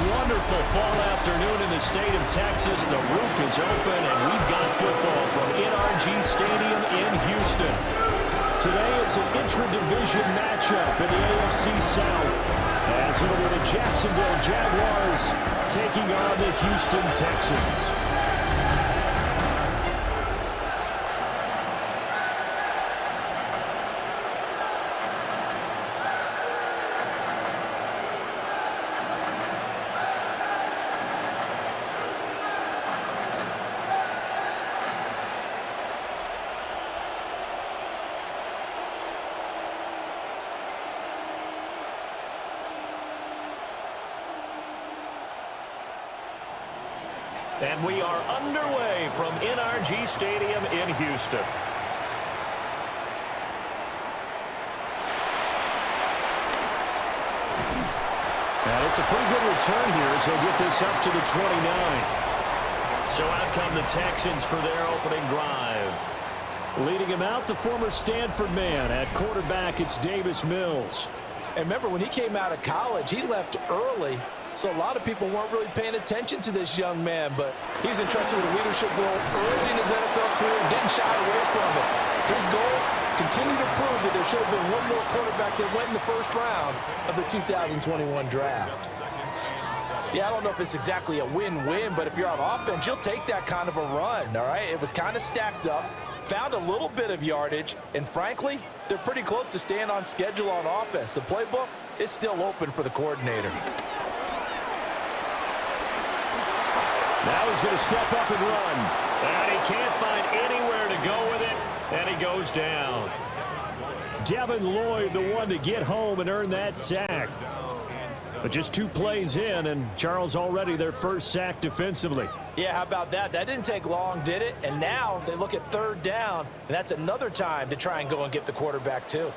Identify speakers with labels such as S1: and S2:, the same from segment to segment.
S1: wonderful fall afternoon in the state of Texas. The roof is open, and we've got football from NRG Stadium in Houston. Today, it's an intra-division matchup in the AFC South, as it'll be the Jacksonville Jaguars taking on the Houston Texans. And we are underway from NRG Stadium in Houston. And it's a pretty good return here as he'll get this up to the 29. So out come the Texans for their opening drive. Leading him out, the former Stanford man. At quarterback, it's Davis Mills.
S2: And remember, when he came out of college, he left early. So a lot of people weren't really paying attention to this young man, but he's entrusted with a leadership role early in his NFL career and didn't shy away from it. His goal, continue to prove that there should have been one more quarterback that went in the first round of the 2021 draft. Yeah, I don't know if it's exactly a win-win, but if you're on offense, you'll take that kind of a run, all right? It was kind of stacked up, found a little bit of yardage, and frankly, they're pretty close to staying on schedule on offense. The playbook is still open for the coordinator.
S1: Now he's going to step up and run. And he can't find anywhere to go with it, and he goes down. Devin Lloyd, the one to get home and earn that sack. But just 2 plays in, and Charles already their first sack defensively.
S2: Yeah, how about that? That didn't take long, did it? And now they look at 3rd down, and that's another time to try and go and get the quarterback too.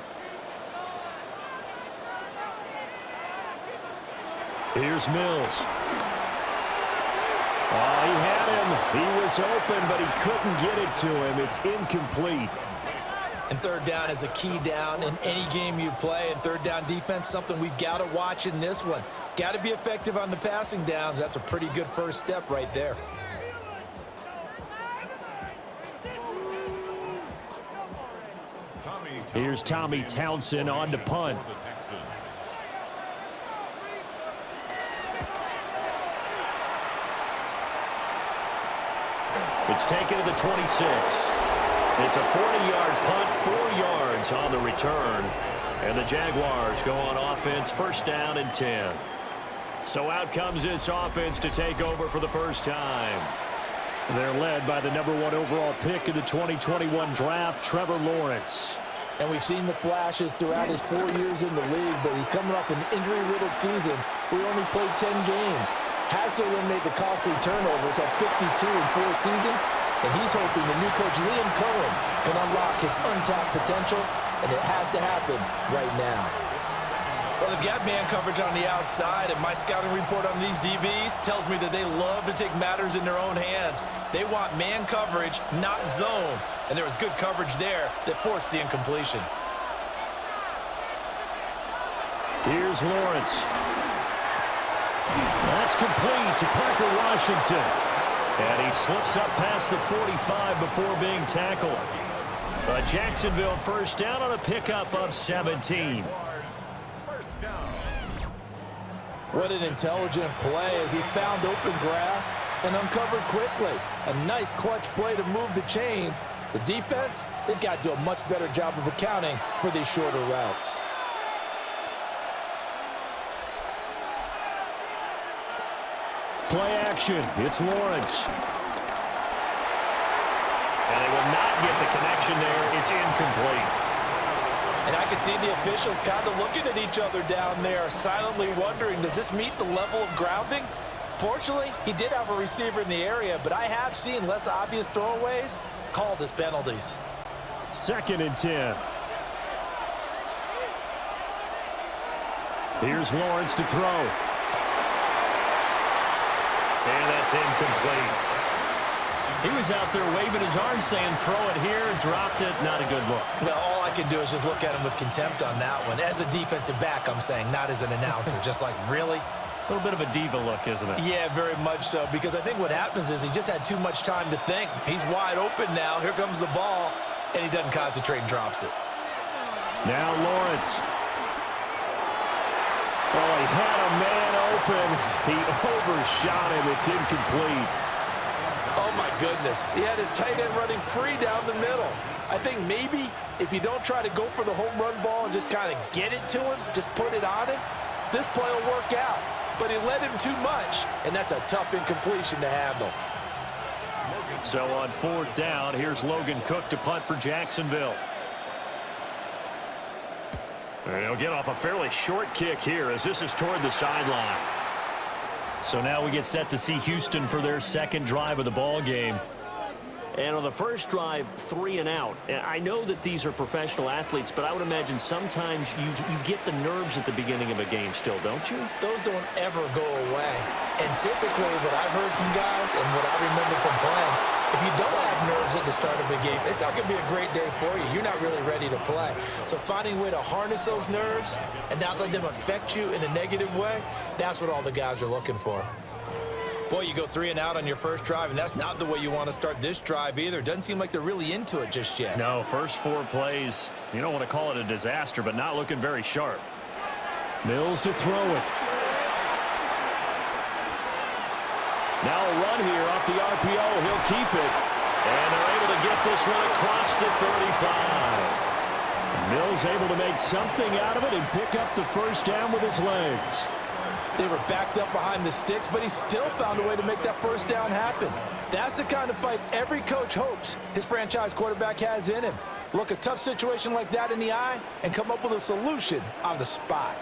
S1: Here's Mills. Oh, he had him. He was open, but he couldn't get it to him. It's incomplete.
S2: And 3rd down is a key down in any game you play. And 3rd down defense, something we've got to watch in this one. Got to be effective on the passing downs. That's a pretty good first step right there.
S1: Here's Tommy Townsend on to punt. It's taken to the 26. It's a 40-yard punt, 4 yards on the return. And the Jaguars go on offense, 1st down and 10. So out comes this offense to take over for the first time. They're led by the #1 overall pick in the 2021 draft, Trevor Lawrence.
S2: And we've seen the flashes throughout his 4 years in the league, but he's coming off an injury-riddled season where he only played 10 games. Has to eliminate the costly turnovers at 52 in 4 seasons, and he's hoping the new coach Liam Cohen can unlock his untapped potential, and it has to happen right now. Well, they've got man coverage on the outside, and my scouting report on these DBs tells me that they love to take matters in their own hands. They want man coverage, not zone, and there was good coverage there that forced the incompletion.
S1: Here's Lawrence. That's complete to Parker Washington. And he slips up past the 45 before being tackled. A Jacksonville first down on a pickup of 17.
S2: What an intelligent play as he found open grass and uncovered quickly. A nice clutch play to move the chains. The defense, they've got to do a much better job of accounting for these shorter routes.
S1: Play action. It's Lawrence. And they will not get the connection there. It's incomplete.
S2: And I can see the officials kind of looking at each other down there, silently wondering, does this meet the level of grounding? Fortunately, he did have a receiver in the area, but I have seen less obvious throwaways called as penalties.
S1: 2nd and 10. Here's Lawrence to throw. And that's incomplete. He was out there waving his arms saying, throw it here, dropped it. Not a good look.
S2: Well, all I can do is just look at him with contempt on that one. As a defensive back, I'm saying, not as an announcer. Just like, really?
S1: A little bit of a diva look, isn't it?
S2: Yeah, very much so, because I think what happens is he just had too much time to think. He's wide open now. Here comes the ball, and he doesn't concentrate and drops it.
S1: Now Lawrence. Oh, he had a man open. He overshot him. It's incomplete.
S2: Oh, my goodness. He had his tight end running free down the middle. I think maybe if you don't try to go for the home run ball and just kind of get it to him, just put it on him, this play will work out. But he led him too much, and that's a tough incompletion to handle.
S1: So on 4th down, here's Logan Cook to punt for Jacksonville. And he'll get off a fairly short kick here as this is toward the sideline. So now we get set to see Houston for their second drive of the ball game. And on the first drive, 3 and out. And I know that these are professional athletes, but I would imagine sometimes you get the nerves at the beginning of a game still, don't you?
S2: Those don't ever go away. And typically what I've heard from guys and what I remember from playing, if you don't have nerves at the start of a game, it's not going to be a great day for you. You're not really ready to play. So finding a way to harness those nerves and not let them affect you in a negative way, that's what all the guys are looking for. Boy, you go 3 and out on your first drive, and that's not the way you want to start this drive either. Doesn't seem like they're really into it just yet.
S1: No, first 4 plays, you don't want to call it a disaster, but not looking very sharp. Mills to throw it. Now a run here off the RPO. He'll keep it. And they're able to get this one across the 35. Mills able to make something out of it and pick up the first down with his legs.
S2: They were backed up behind the sticks, but he still found a way to make that first down happen. That's the kind of fight every coach hopes his franchise quarterback has in him. Look a tough situation like that in the eye and come up with a solution on the spot.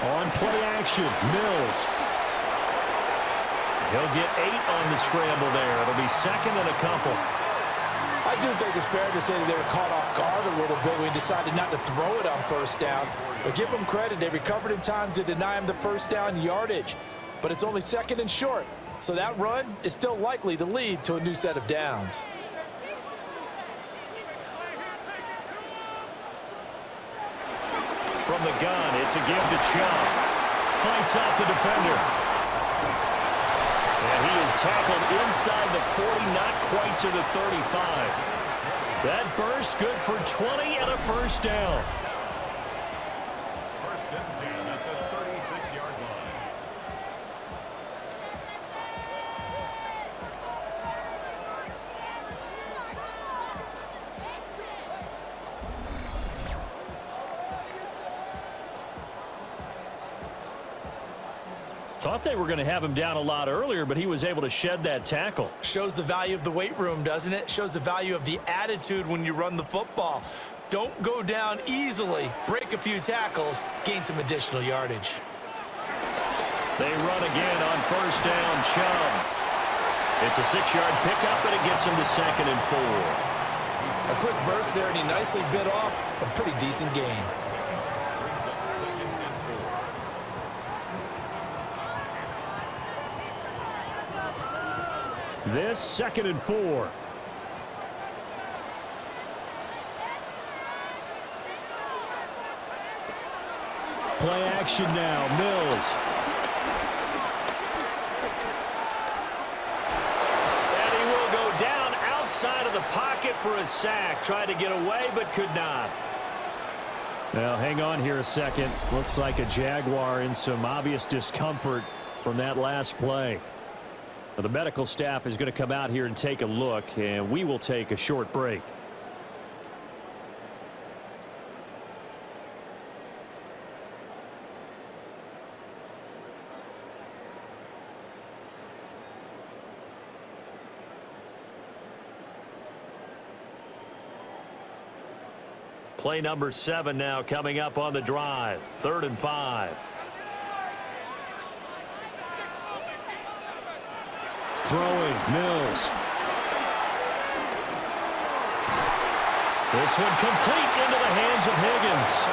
S1: On play action, Mills. He'll get 8 on the scramble there. It'll be second and a couple.
S2: I do think it's fair to say that they were caught off guard a little bit when he decided not to throw it on first down. But give them credit. They recovered in time to deny him the first down yardage. But it's only second and short. So that run is still likely to lead to a new set of downs.
S1: From the gun, it's a give to Chubb. Fights off the defender. And he is tackled inside the 40, not quite to the 35. That burst good for 20 and a first down.
S3: First and 10 at the 36-yard line.
S1: Thought they were going to have him down a lot earlier, but he was able to shed that tackle.
S2: Shows the value of the weight room, doesn't it? Shows the value of the attitude when you run the football. Don't go down easily. Break a few tackles. Gain some additional yardage.
S1: They run again on first down. Chubb. It's a 6-yard pickup, and it gets him to second and 4.
S2: A quick burst there, and he nicely bit off a pretty decent gain.
S3: Brings up second and 4.
S1: This second and 4. Play action now. Mills. And he will go down outside of the pocket for a sack. Tried to get away, but could not. Now, hang on here a second. Looks like a Jaguar in some obvious discomfort from that last play. Now, the medical staff is going to come out here and take a look, and we will take a short break. Play number 7 now coming up on the drive. 3rd and 5. Throwing, Mills. This one complete into the hands of Higgins.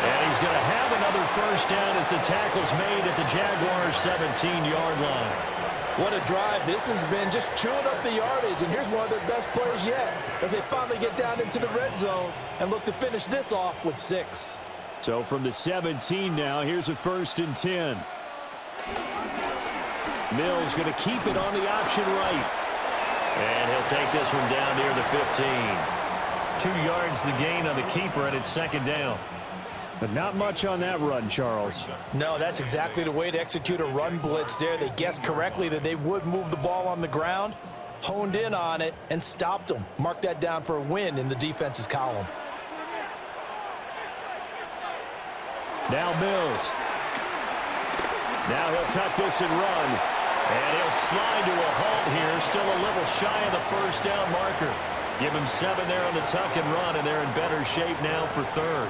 S1: And he's going to have another first down as the tackle's made at the Jaguars' 17-yard line.
S2: What a drive this has been, just chewing up the yardage. And here's one of their best plays yet as they finally get down into the red zone and look to finish this off with 6.
S1: So from the 17 now, here's a 1st and 10. Mills going to keep it on the option right. And he'll take this one down near the 15. 2 yards the gain on the keeper, and it's 2nd down. But not much on that run, Charles.
S2: No, that's exactly the way to execute a run blitz there. They guessed correctly that they would move the ball on the ground, honed in on it, and stopped them. Mark that down for a win in the defense's column.
S1: Now Mills. Now he'll tuck this and run. And he'll slide to a halt here. Still a little shy of the 1st down marker. Give him 7 there on the tuck and run, and they're in better shape now for 3rd.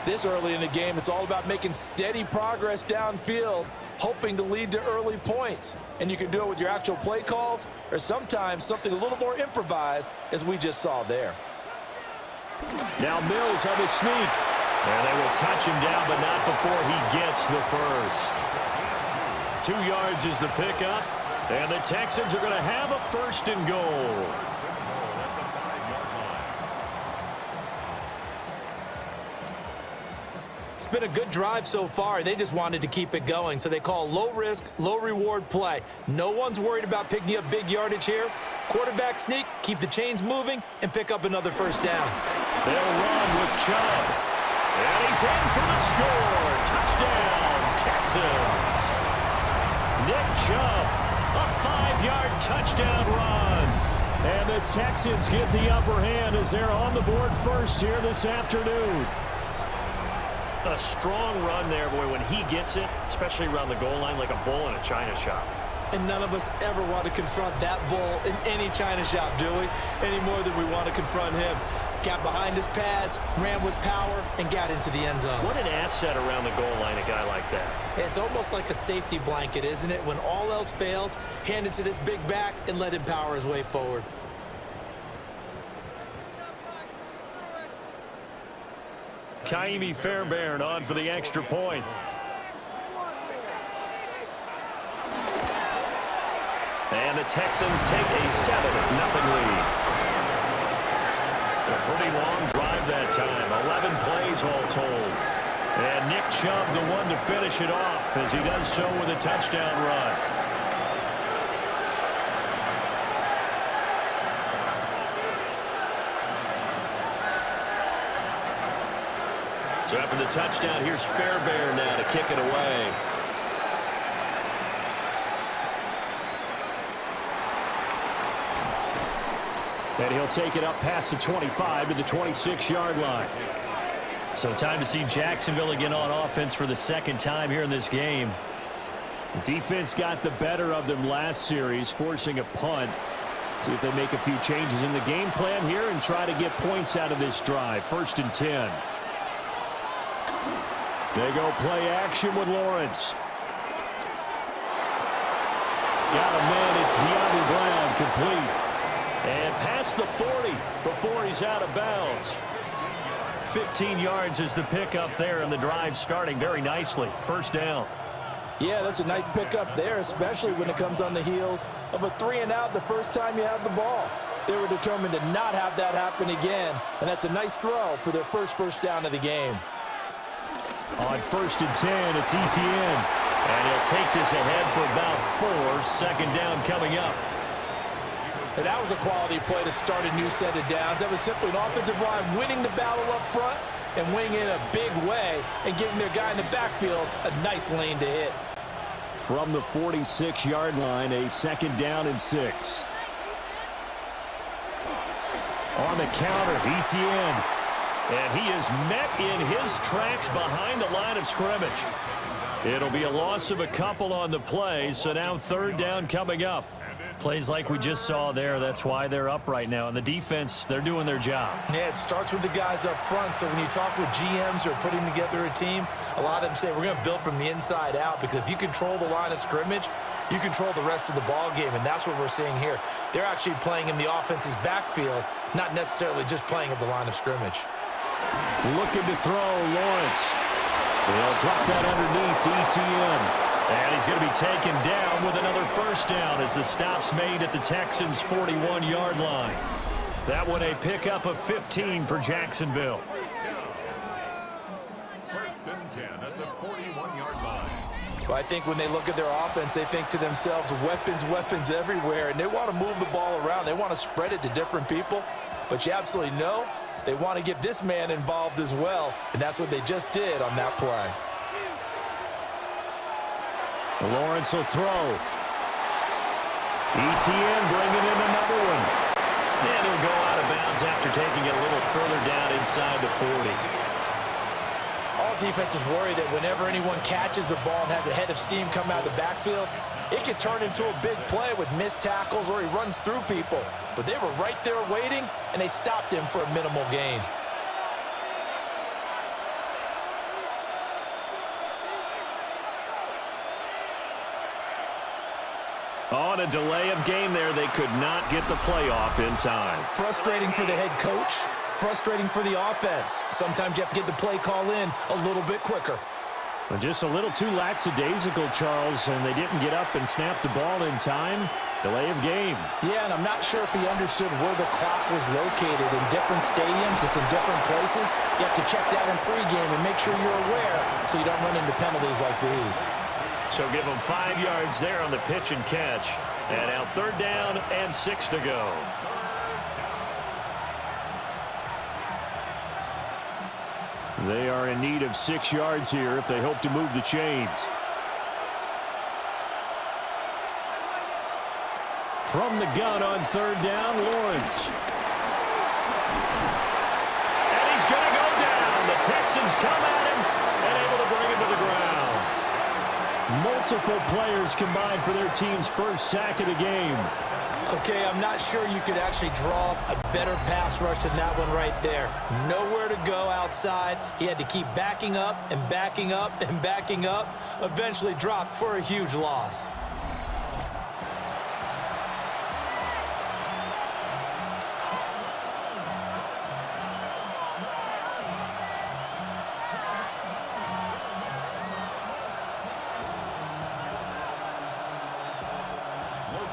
S2: This early in the game, it's all about making steady progress downfield, hoping to lead to early points. And you can do it with your actual play calls or sometimes something a little more improvised, as we just saw there.
S1: Now Mills on the sneak. And they will touch him down, but not before he gets the 1st. 2 yards is the pickup, and the Texans are going to have a 1st and goal.
S2: It's been a good drive so far. They just wanted to keep it going, so they call low-risk, low-reward play. No one's worried about picking up big yardage here. Quarterback sneak, keep the chains moving, and pick up another 1st down.
S1: They'll run with Chubb. And he's in for the score. Touchdown, Texans. Nick Chubb, a 5-yard touchdown run. And the Texans get the upper hand as they're on the board first here this afternoon. A strong run there, boy, when he gets it, especially around the goal line, like a bull in a china shop.
S2: And none of us ever want to confront that bull in any china shop, do we? Any more than we want to confront him. Got behind his pads, ran with power, and got into the end zone.
S1: What an asset around the goal line, a guy like that.
S2: It's almost like a safety blanket, isn't it? When all else fails, hand it to this big back and let him power his way forward.
S1: Kaimi Fairbairn on for the extra point. And the Texans take a 7-0 lead. A pretty long drive that time. 11 plays all told. And Nick Chubb the one to finish it off as he does so with a touchdown run. So after the touchdown, here's Fairbairn now to kick it away. And he'll take it up past the 25 to the 26-yard line. So time to see Jacksonville again on offense for the 2nd time here in this game. Defense got the better of them last series, forcing a punt. See if they make a few changes in the game plan here and try to get points out of this drive. 1st and 10. They go play action with Lawrence. Got a man. It's De'Ami Brown complete. And past the 40 before he's out of bounds. 15 yards is the pickup there, and the drive starting very nicely. 1st down.
S2: Yeah, that's a nice pickup there, especially when it comes on the heels of a 3-and-out the first time you have the ball. They were determined to not have that happen again, and that's a nice throw for their first down of the game.
S1: On 1st and 10, it's Etienne. And he'll take this ahead for about 4. 2nd down coming up.
S2: And that was a quality play to start a new set of downs. That was simply an offensive line winning the battle up front and winning in a big way and giving their guy in the backfield a nice lane to hit.
S1: From the 46-yard line, a 2nd down and 6. On the counter, Etienne. And he is met in his tracks behind the line of scrimmage. It'll be a loss of a couple on the play, so now 3rd down coming up. Plays like we just saw there. That's why they're up right now. And the defense, they're doing their job.
S2: Yeah, it starts with the guys up front. So when you talk with GMs who are putting together a team, a lot of them say we're going to build from the inside out, because if you control the line of scrimmage, you control the rest of the ball game, and that's what we're seeing here. They're actually playing in the offense's backfield, not necessarily just playing at the line of scrimmage.
S1: Looking to throw, Lawrence. They'll drop that underneath to Etienne. And he's going to be taken down with another 1st down as the stop's made at the Texans' 41-yard line. That one a pickup of 15 for Jacksonville.
S2: Well, I think when they look at their offense, they think to themselves, weapons, weapons everywhere, and they want to move the ball around. They want to spread it to different people, but you absolutely know they want to get this man involved as well, and that's what they just did on that play.
S1: Lawrence will throw. ETN bringing in another one. And he'll go out of bounds after taking it a little further down inside the 40.
S2: All defenses worry that whenever anyone catches the ball and has a head of steam come out of the backfield, it can turn into a big play with missed tackles or he runs through people. But they were right there waiting, and they stopped him for a minimal gain.
S1: On a delay of game there, they could not get the playoff in time.
S2: Frustrating for the head coach, frustrating for the offense. Sometimes you have to get the play call in a little bit quicker.
S1: Well, just a little too lackadaisical, Charles, and they didn't get up and snap the ball in time. Delay of game.
S2: Yeah, and I'm not sure if he understood where the clock was located. In different stadiums, it's in different places. You have to check that in pregame and make sure you're aware so you don't run into penalties like these.
S1: So give them 5 yards there on the pitch and catch. And now 3rd down and 6 to go. They are in need of 6 yards here if they hope to move the chains. From the gun on 3rd down, Lawrence. And he's going to go down. The Texans come at him and able to bring him to the ground. Multiple players combined for their team's first sack of the game.
S2: Okay, I'm not sure you could actually draw a better pass rush than that one right there. Nowhere to go outside. He had to keep backing up and backing up and backing up. Eventually dropped for a huge loss.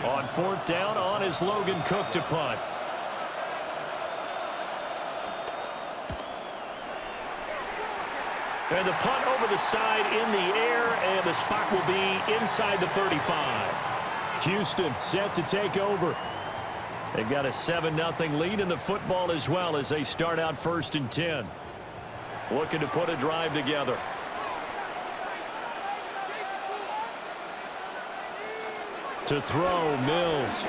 S1: On 4th down, on is Logan Cook to punt. And the punt over the side in the air, and the spot will be inside the 35. Houston set to take over. They've got a 7-0 lead in the football as well as they start out 1st and 10. Looking to put a drive together. To throw, Mills.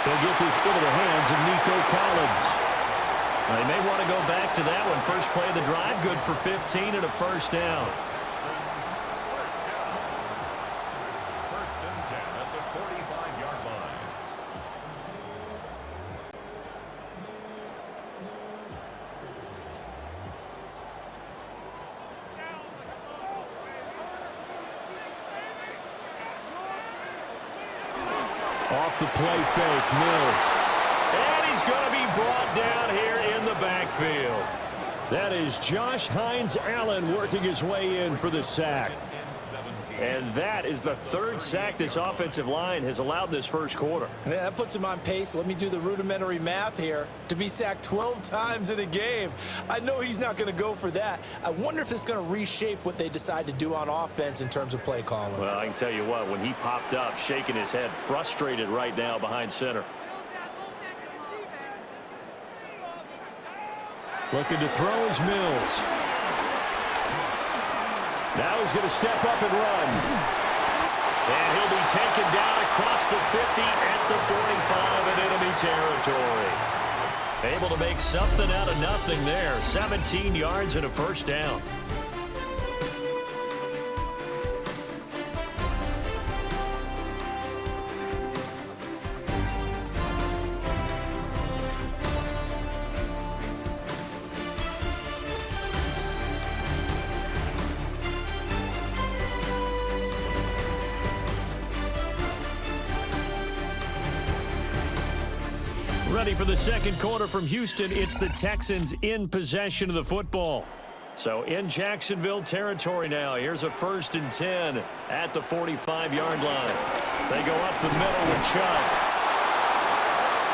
S1: He'll get this into the hands of Nico Collins. They may want to go back to that one. First play of the drive, good for 15 and a 1st down.
S3: First and 10 at the 45-yard line.
S1: Off the play fake, Mills. And he's going to be brought down here in the backfield. That is Josh Hines-Allen working his way in for the sack. And that is the 3rd sack this offensive line has allowed this first quarter.
S2: Yeah, that puts him on pace. Let me do the rudimentary math here. To be sacked 12 times in a game. I know he's not going to go for that. I wonder if it's going to reshape what they decide to do on offense in terms of play calling.
S1: Well, I can tell you what, when he popped up, shaking his head, frustrated right now behind center. Looking to throw is Mills. Now he's going to step up and run. And he'll be taken down across the 50 at the 45 in enemy territory. Able to make something out of nothing there. 17 yards and a 1st down. Ready for the second quarter from Houston. It's the Texans in possession of the football. So in Jacksonville territory now. Here's a 1st and 10 at the 45-yard line. They go up the middle with Chubb.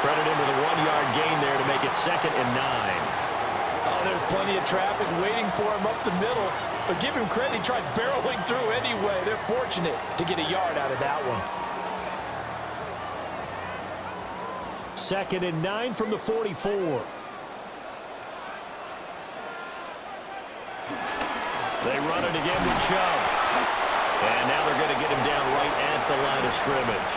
S1: Credit him with a 1-yard gain there to make it 2nd and 9.
S2: Oh, there's plenty of traffic waiting for him up the middle, but give him credit, he tried barreling through anyway. They're fortunate to get a yard out of that one.
S1: 2nd and 9 from the 44. They run it again with Chubb. And now they're going to get him down right at the line of scrimmage.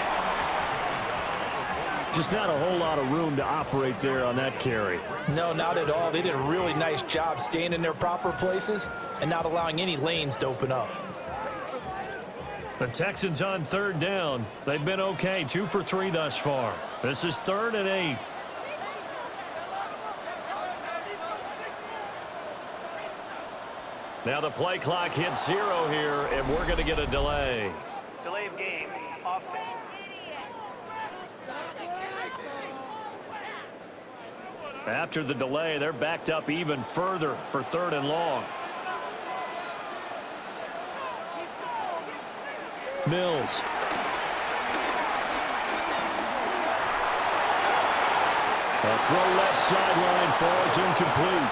S1: Just not a whole lot of room to operate there on that carry.
S2: No, not at all. They did a really nice job staying in their proper places and not allowing any lanes to open up.
S1: The Texans on 3rd down. They've been okay, 2 for 3 thus far. This is 3rd and 8. Now the play clock hits 0 here, and we're going to get a delay.
S4: Delay of game. Offense.
S1: After the delay, they're backed up even further for 3rd and long. Mills. A throw left sideline falls incomplete.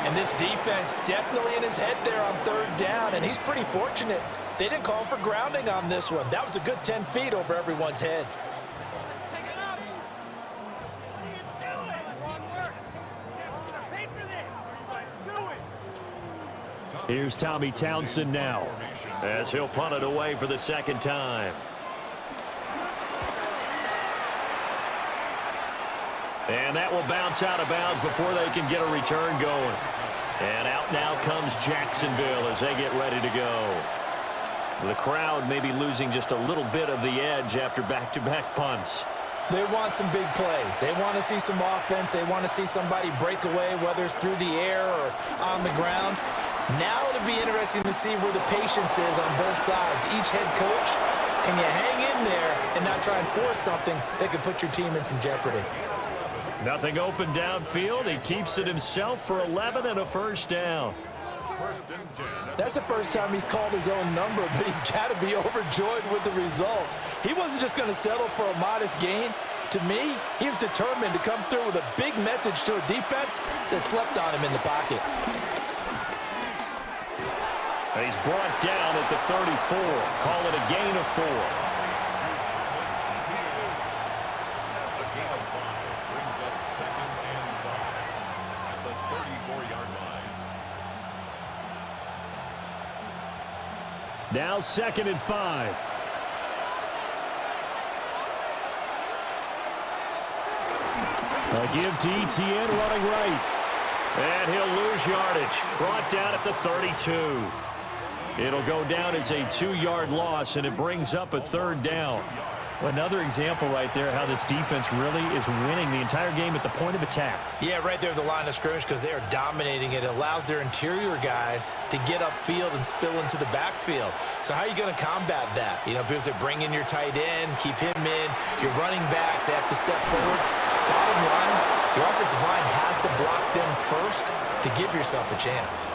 S2: And this defense definitely in his head there on 3rd down, and he's pretty fortunate. They didn't call for grounding on this one. That was a good 10 feet over everyone's head.
S1: Here's Tommy Townsend now, as he'll punt it away for the 2nd time. And that will bounce out of bounds before they can get a return going. And out now comes Jacksonville as they get ready to go. The crowd may be losing just a little bit of the edge after back-to-back punts.
S2: They want some big plays. They want to see some offense. They want to see somebody break away, whether it's through the air or on the ground. Now it'll be interesting to see where the patience is on both sides. Each head coach, can you hang in there and not try and force something that could put your team in some jeopardy?
S1: Nothing open downfield. He keeps it himself for 11 and a 1st down.
S3: 1st and 10.
S2: That's the first time he's called his own number, but he's got to be overjoyed with the results. He wasn't just going to settle for a modest gain. To me, he was determined to come through with a big message to a defense that slept on him in the pocket.
S1: He's brought down at the 34. Call it a gain of 4.
S3: A gain of 5 brings up 2nd and 5 at the 34-yard line.
S1: Now 2nd and 5. A give to Etienne running right. And he'll lose yardage. Brought down at the 32. It'll go down as a 2-yard loss, and it brings up a 3rd down. Another example right there how this defense really is winning the entire game at the point of attack.
S2: Yeah, right there at the line of scrimmage because they are dominating it. It allows their interior guys to get upfield and spill into the backfield. So how are you going to combat that? You know, because they bring in your tight end, keep him in. Your running backs, they have to step forward. Bottom line, your offensive line has to block them first to give yourself a chance.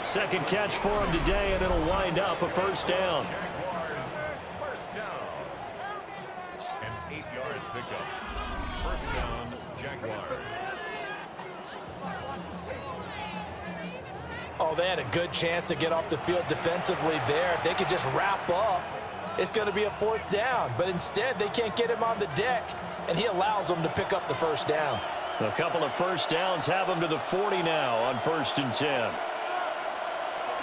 S1: 2nd catch for him today, and it'll wind up a 1st down.
S3: Jaguars, 1st down. An 8-yard pickup. 1st down, Jaguars.
S2: Oh, they had a good chance to get off the field defensively there. If they could just wrap up, it's going to be a 4th down. But instead, they can't get him on the deck, and he allows them to pick up the 1st down.
S1: A couple of 1st downs have him to the 40 now on 1st and 10.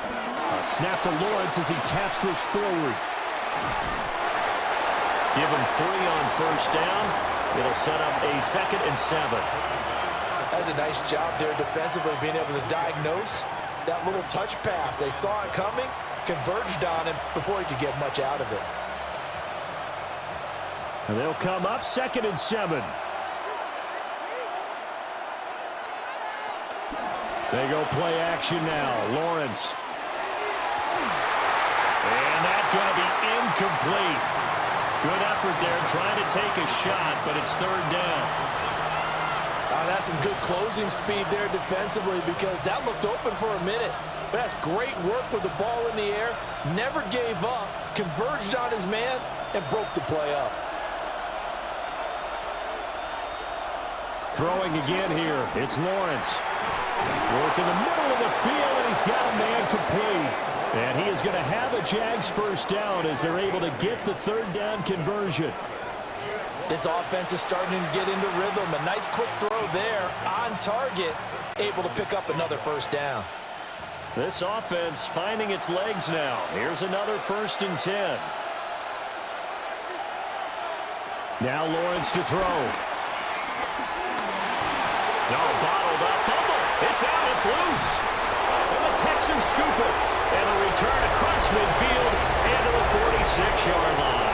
S1: A snap to Lawrence as he taps this forward. Give him 3 on 1st down. It'll set up a 2nd and 7.
S2: That's a nice job there defensively, being able to diagnose that little touch pass. They saw it coming, converged on him before he could get much out of it.
S1: And they'll come up 2nd and 7. They go play action now. Lawrence. And that's going to be incomplete. Good effort there trying to take a shot, but it's 3rd down.
S2: That's some good closing speed there defensively because that looked open for a minute. But that's great work with the ball in the air. Never gave up, converged on his man, and broke the play up.
S1: Throwing again here. It's Lawrence. Work in the middle of field, and he's got a man complete. And he is going to have a Jags first down as they're able to get the third down conversion.
S2: This offense is starting to get into rhythm. A nice quick throw there on target, able to pick up another first down.
S1: This offense finding its legs now. Here's another 1st and 10. Now Lawrence to throw. No, bottled up. Fumble. It's out. It's loose. And the Texans scoop it. And a return across midfield and to the 46-yard line.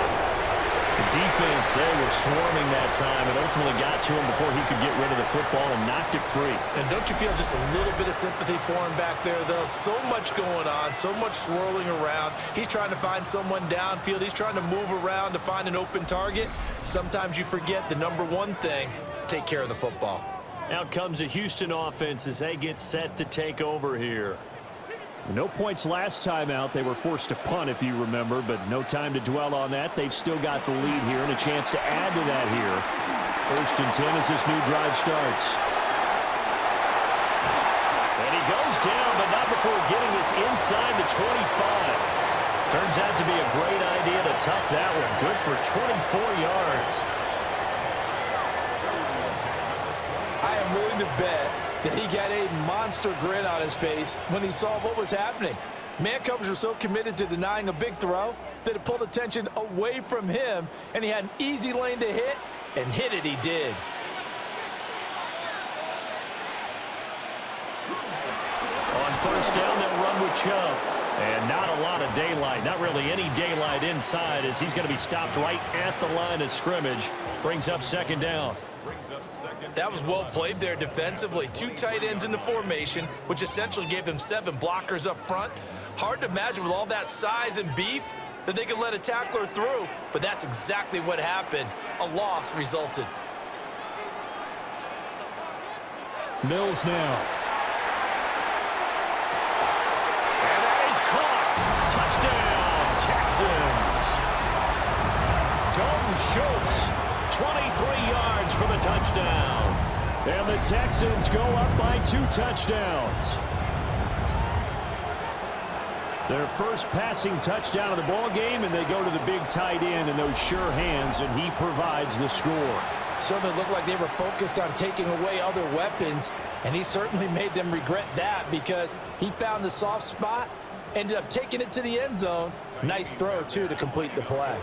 S1: The defense, they were swarming that time and ultimately got to him before he could get rid of the football and knocked it free.
S2: And don't you feel just a little bit of sympathy for him back there, though? So much going on, so much swirling around. He's trying to find someone downfield. He's trying to move around to find an open target. Sometimes you forget the number one thing, take care of the football.
S1: Out comes the Houston offense as they get set to take over here. No points last time out. They were forced to punt, if you remember, but no time to dwell on that. They've still got the lead here and a chance to add to that here. 1st and 10 as this new drive starts. And he goes down, but not before getting this inside the 25. Turns out to be a great idea to tuck that one. Good for 24 yards.
S2: I am willing to bet that he got a monster grin on his face when he saw what was happening. Man coverage were so committed to denying a big throw that it pulled attention away from him, and he had an easy lane to hit, and hit it he did.
S1: On 1st down, they'll run with Chubb. And not a lot of daylight, not really any daylight inside as he's going to be stopped right at the line of scrimmage. Brings up 2nd down.
S2: That was well played there defensively. 2 tight ends in the formation, which essentially gave them 7 blockers up front. Hard to imagine with all that size and beef that they could let a tackler through, but that's exactly what happened. A loss resulted.
S1: Mills now. And that is caught. Touchdown, Texans. Dalton Schultz. 23 yards for the touchdown. And the Texans go up by 2 touchdowns. Their first passing touchdown of the ball game, and they go to the big tight end in those sure hands, and he provides the score.
S2: Certainly looked like they were focused on taking away other weapons, and he certainly made them regret that because he found the soft spot, ended up taking it to the end zone. Nice throw, too, to complete the play.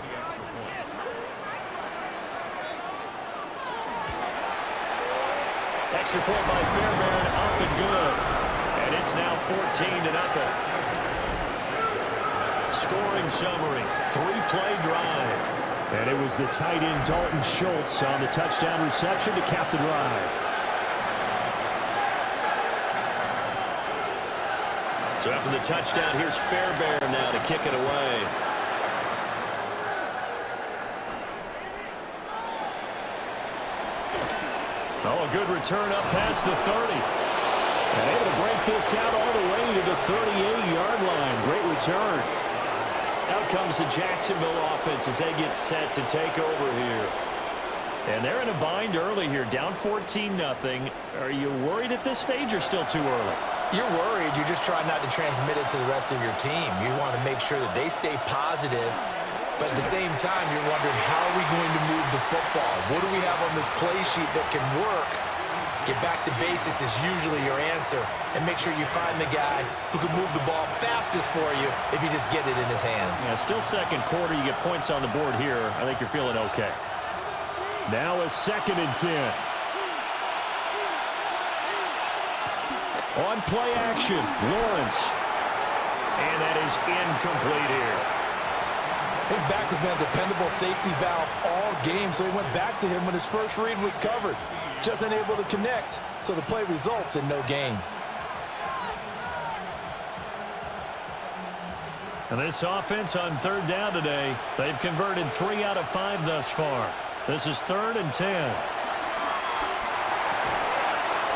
S1: Extra point by Fairbairn, up and good. And it's now 14-0. Scoring summary, 3-play drive. And it was the tight end Dalton Schultz on the touchdown reception to cap the drive. So after the touchdown, here's Fairbairn now to kick it away. Oh, a good return up past the 30. And able to break this out all the way to the 38-yard line. Great return. Out comes the Jacksonville offense as they get set to take over here. And they're in a bind early here, down 14-0. Are you worried at this stage or still too early?
S2: You're worried. You're just trying not to transmit it to the rest of your team. You want to make sure that they stay positive. But at the same time, you're wondering, how are we going to move the football? What do we have on this play sheet that can work? Get back to basics is usually your answer. And make sure you find the guy who can move the ball fastest for you if you just get it in his hands.
S1: Yeah, still second quarter. You get points on the board here. I think you're feeling okay. Now a 2nd and 10. On play action, Lawrence. And that is incomplete here.
S2: His back has been a dependable safety valve all game, so he went back to him when his first read was covered. Just unable to connect, so the play results in no gain.
S1: And this offense on 3rd down today, they've converted 3 out of 5 thus far. This is 3rd and 10.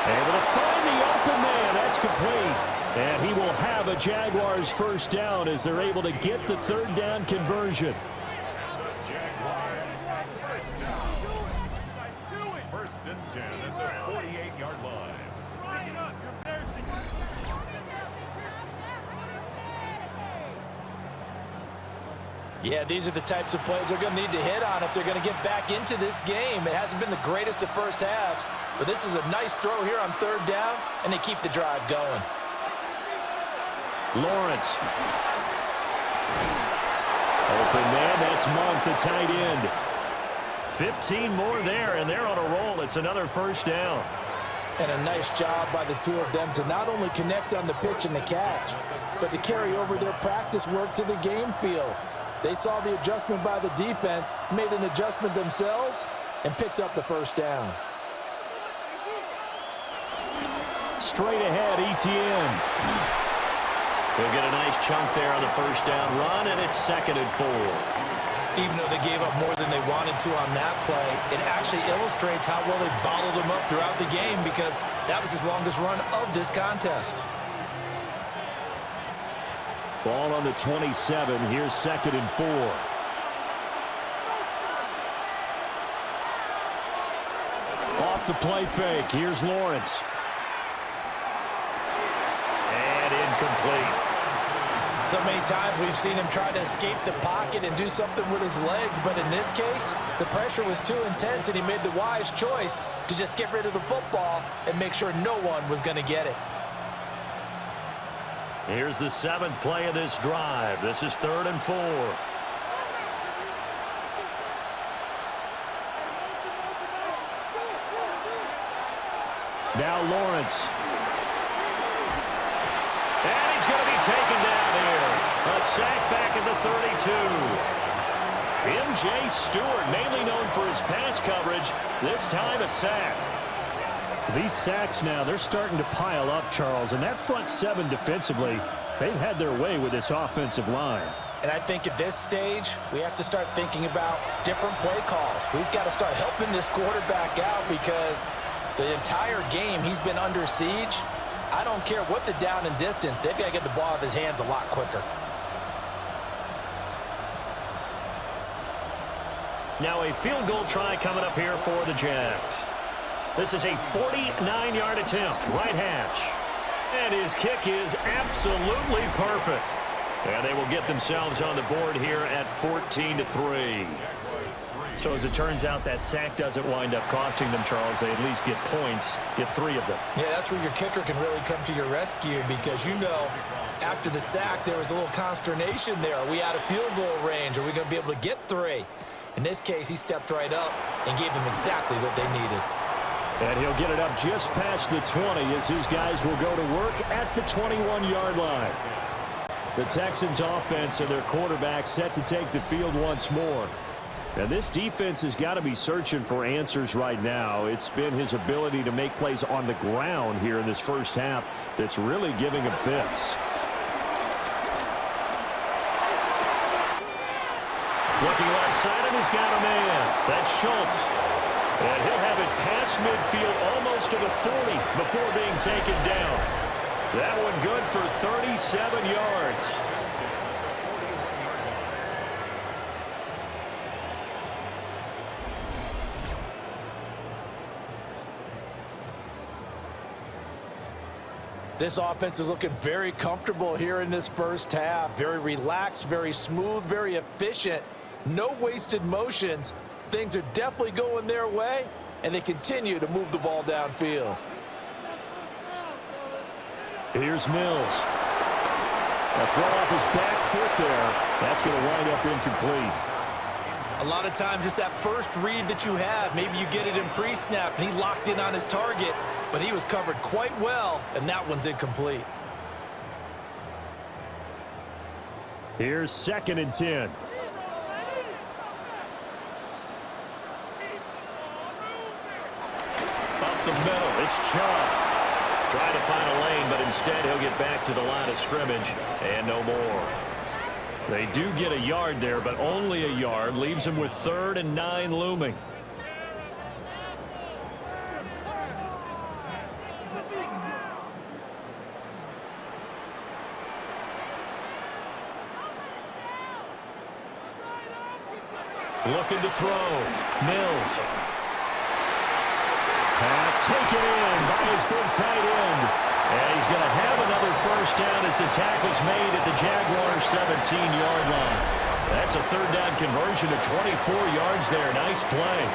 S1: Able to find the open man. That's complete. And he will have a Jaguars first down as they're able to get the 3rd down conversion.
S3: First and 10 at the 48-yard line.
S2: Yeah, these are the types of plays they're going to need to hit on if they're going to get back into this game. It hasn't been the greatest of first halves, but this is a nice throw here on third down, and they keep the drive going.
S1: Lawrence. Open man, that's Monk, the tight end. 15 more there, and they're on a roll. It's another first down.
S2: And a nice job by the two of them to not only connect on the pitch and the catch, but to carry over their practice work to the game field. They saw the adjustment by the defense, made an adjustment themselves, and picked up the first down.
S1: Straight ahead, ETN. He'll get a nice chunk there on the first down run, and it's 2nd and 4.
S2: Even though they gave up more than they wanted to on that play, it actually illustrates how well they bottled them up throughout the game because that was his longest run of this contest.
S1: Ball on the 27. Here's 2nd and 4. Off the play fake. Here's Lawrence. And incomplete.
S2: So many times we've seen him try to escape the pocket and do something with his legs, but in this case, the pressure was too intense and he made the wise choice to just get rid of the football and make sure no one was going to get it.
S1: Here's the 7th play of this drive. This is 3rd and 4. Now Lawrence. And he's going to be taken down here. A sack back at the 32. M.J. Stewart, mainly known for his pass coverage, this time a sack. These sacks now, they're starting to pile up, Charles, and that front 7 defensively, they've had their way with this offensive line.
S2: And I think at this stage, we have to start thinking about different play calls. We've got to start helping this quarterback out because the entire game he's been under siege. I don't care what the down and distance, they've got to get the ball out of his hands a lot quicker.
S1: Now a field goal try coming up here for the Jags. This is a 49-yard attempt, right hash. And his kick is absolutely perfect. And they will get themselves on the board here at 14-3. So as it turns out, that sack doesn't wind up costing them, Charles. They at least get points, get 3 of them.
S2: Yeah, that's where your kicker can really come to your rescue because, you know, after the sack, there was a little consternation there. Are we out of field goal range? Are we going to be able to get 3? In this case, he stepped right up and gave them exactly what they needed.
S1: And he'll get it up just past the 20 as his guys will go to work at the 21-yard line. The Texans offense and their quarterback set to take the field once more. And this defense has got to be searching for answers right now. It's been his ability to make plays on the ground here in this first half that's really giving him fits. Looking left side, and he's got a man. That's Schultz. And he'll have it past midfield almost to the 40 before being taken down. That one good for 37 yards.
S2: This offense is looking very comfortable here in this first half. Very relaxed, very smooth, very efficient. No wasted motions. Things are definitely going their way, and they continue to move the ball downfield.
S1: Here's Mills. A throw off his back foot there. That's going to wind up incomplete.
S2: A lot of times it's that first read that you have. Maybe you get it in pre-snap, and he locked in on his target, but he was covered quite well, and that one's incomplete.
S1: Here's 2nd and 10. Up the middle, it's Chubb. Trying to find a lane, but instead he'll get back to the line of scrimmage, and no more. They do get a yard there, but only a yard. Leaves him with 3rd and 9 looming. Looking to throw. Mills. Pass taken in by his big tight end. And he's going to have another first down as the tackle's made at the Jaguars' 17-yard line. That's a third down conversion to 24 yards there. Nice play.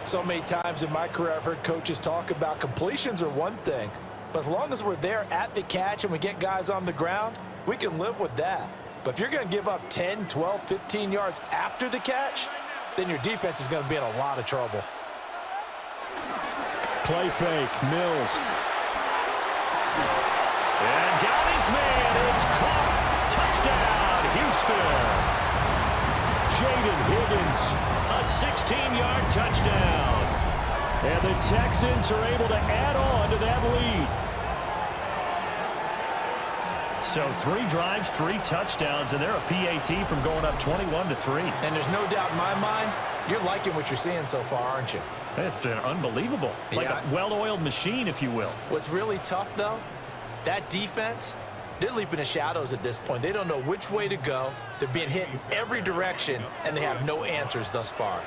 S2: So many times in my career, I've heard coaches talk about completions are one thing, but as long as we're there at the catch and we get guys on the ground, we can live with that. But if you're going to give up 10, 12, 15 yards after the catch, then your defense is going to be in a lot of trouble.
S1: Play fake, Mills. And got his man. It's caught. Touchdown, Houston. Jaden Higgins, a 16-yard touchdown. And the Texans are able to add on to that lead. So 3 drives, 3 touchdowns, and they're a PAT from going up 21-3.
S2: And there's no doubt in my mind, you're liking what you're seeing so far, aren't you?
S1: It's been unbelievable. Like a well-oiled machine, if you will.
S2: What's really tough, though, that defense, they're leaping the shadows at this point. They don't know which way to go. They're being hit in every direction, and they have no answers thus far.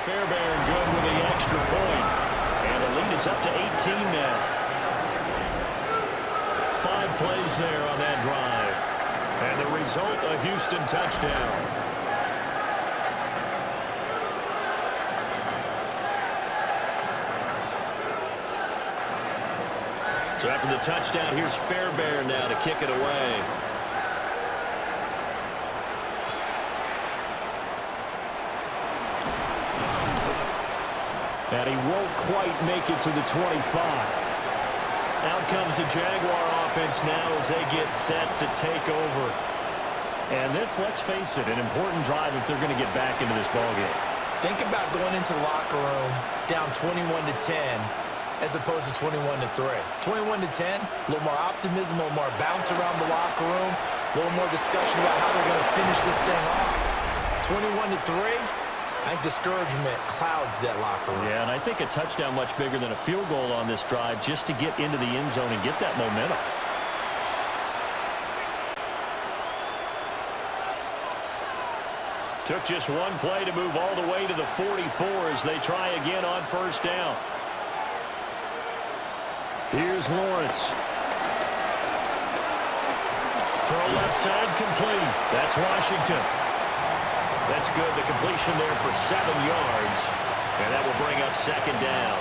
S1: Fairbairn good with the extra point. And the lead is up to 18 now. 5 plays there on that drive. And the result, a Houston touchdown. So after the touchdown, here's Fairbairn now to kick it away. And he won't quite make it to the 25. Out comes the Jaguar offense now as they get set to take over. And this, let's face it, an important drive if they're going to get back into this ballgame.
S2: Think about going into the locker room down 21-10 as opposed to 21-3. 21-10, a little more optimism, a little more bounce around the locker room, a little more discussion about how they're going to finish this thing off. 21-3. I think discouragement clouds that locker room.
S1: Yeah, and I think a touchdown much bigger than a field goal on this drive just to get into the end zone and get that momentum. Took just one play to move all the way to the 44 as they try again on first down. Here's Lawrence. Throw left side complete. That's Washington. That's good. The completion there for 7 yards. And that will bring up second down.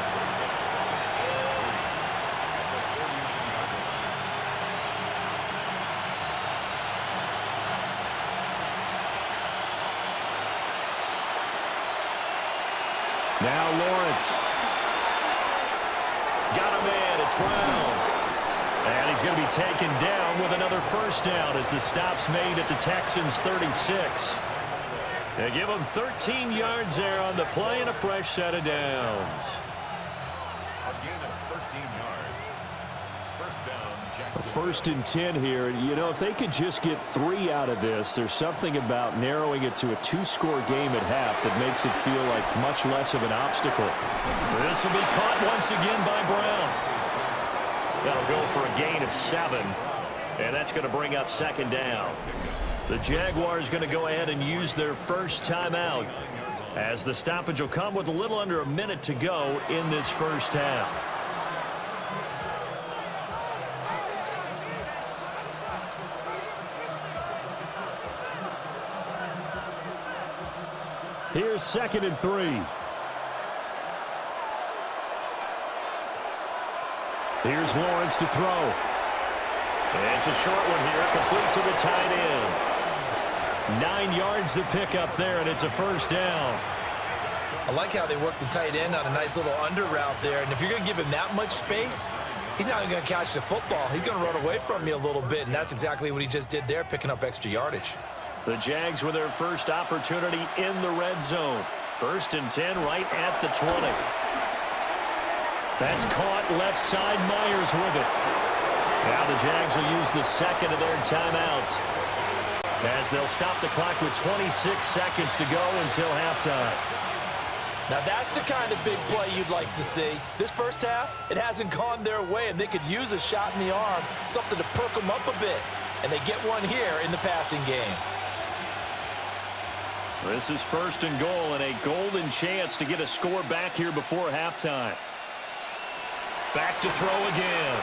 S1: Now Lawrence. Got a man. It's Brown. And he's going to be taken down with another first down as the stop's made at the Texans' 36. They give him 13 yards there on the play and a fresh set of downs.
S3: Again at 13 yards. First down, Jackson.
S1: First and 10 here. You know, if they could just get 3 out of this, there's something about narrowing it to a 2-score game at half that makes it feel like much less of an obstacle. This will be caught once again by Brown. That'll go for a gain of 7, and that's going to bring up second down. The Jaguars going to go ahead and use their first timeout as the stoppage will come with a little under a minute to go in this first half. Here's 2nd and 3. Here's Lawrence to throw. It's a short one here, complete to the tight end. 9 yards to pick up there, and it's a first down.
S2: I like how they work the tight end on a nice little under route there. And if you're going to give him that much space, he's not even going to catch the football. He's going to run away from you a little bit, and that's exactly what he just did there, picking up extra yardage.
S1: The Jags with their first opportunity in the red zone. 1st and 10 right at the 20. That's caught left side. Myers with it. Now the Jags will use the second of their timeouts as they'll stop the clock with 26 seconds to go until halftime.
S2: Now that's the kind of big play you'd like to see. This first half, it hasn't gone their way, and they could use a shot in the arm, something to perk them up a bit. And they get one here in the passing game.
S1: This is 1st and goal and a golden chance to get a score back here before halftime. Back to throw again.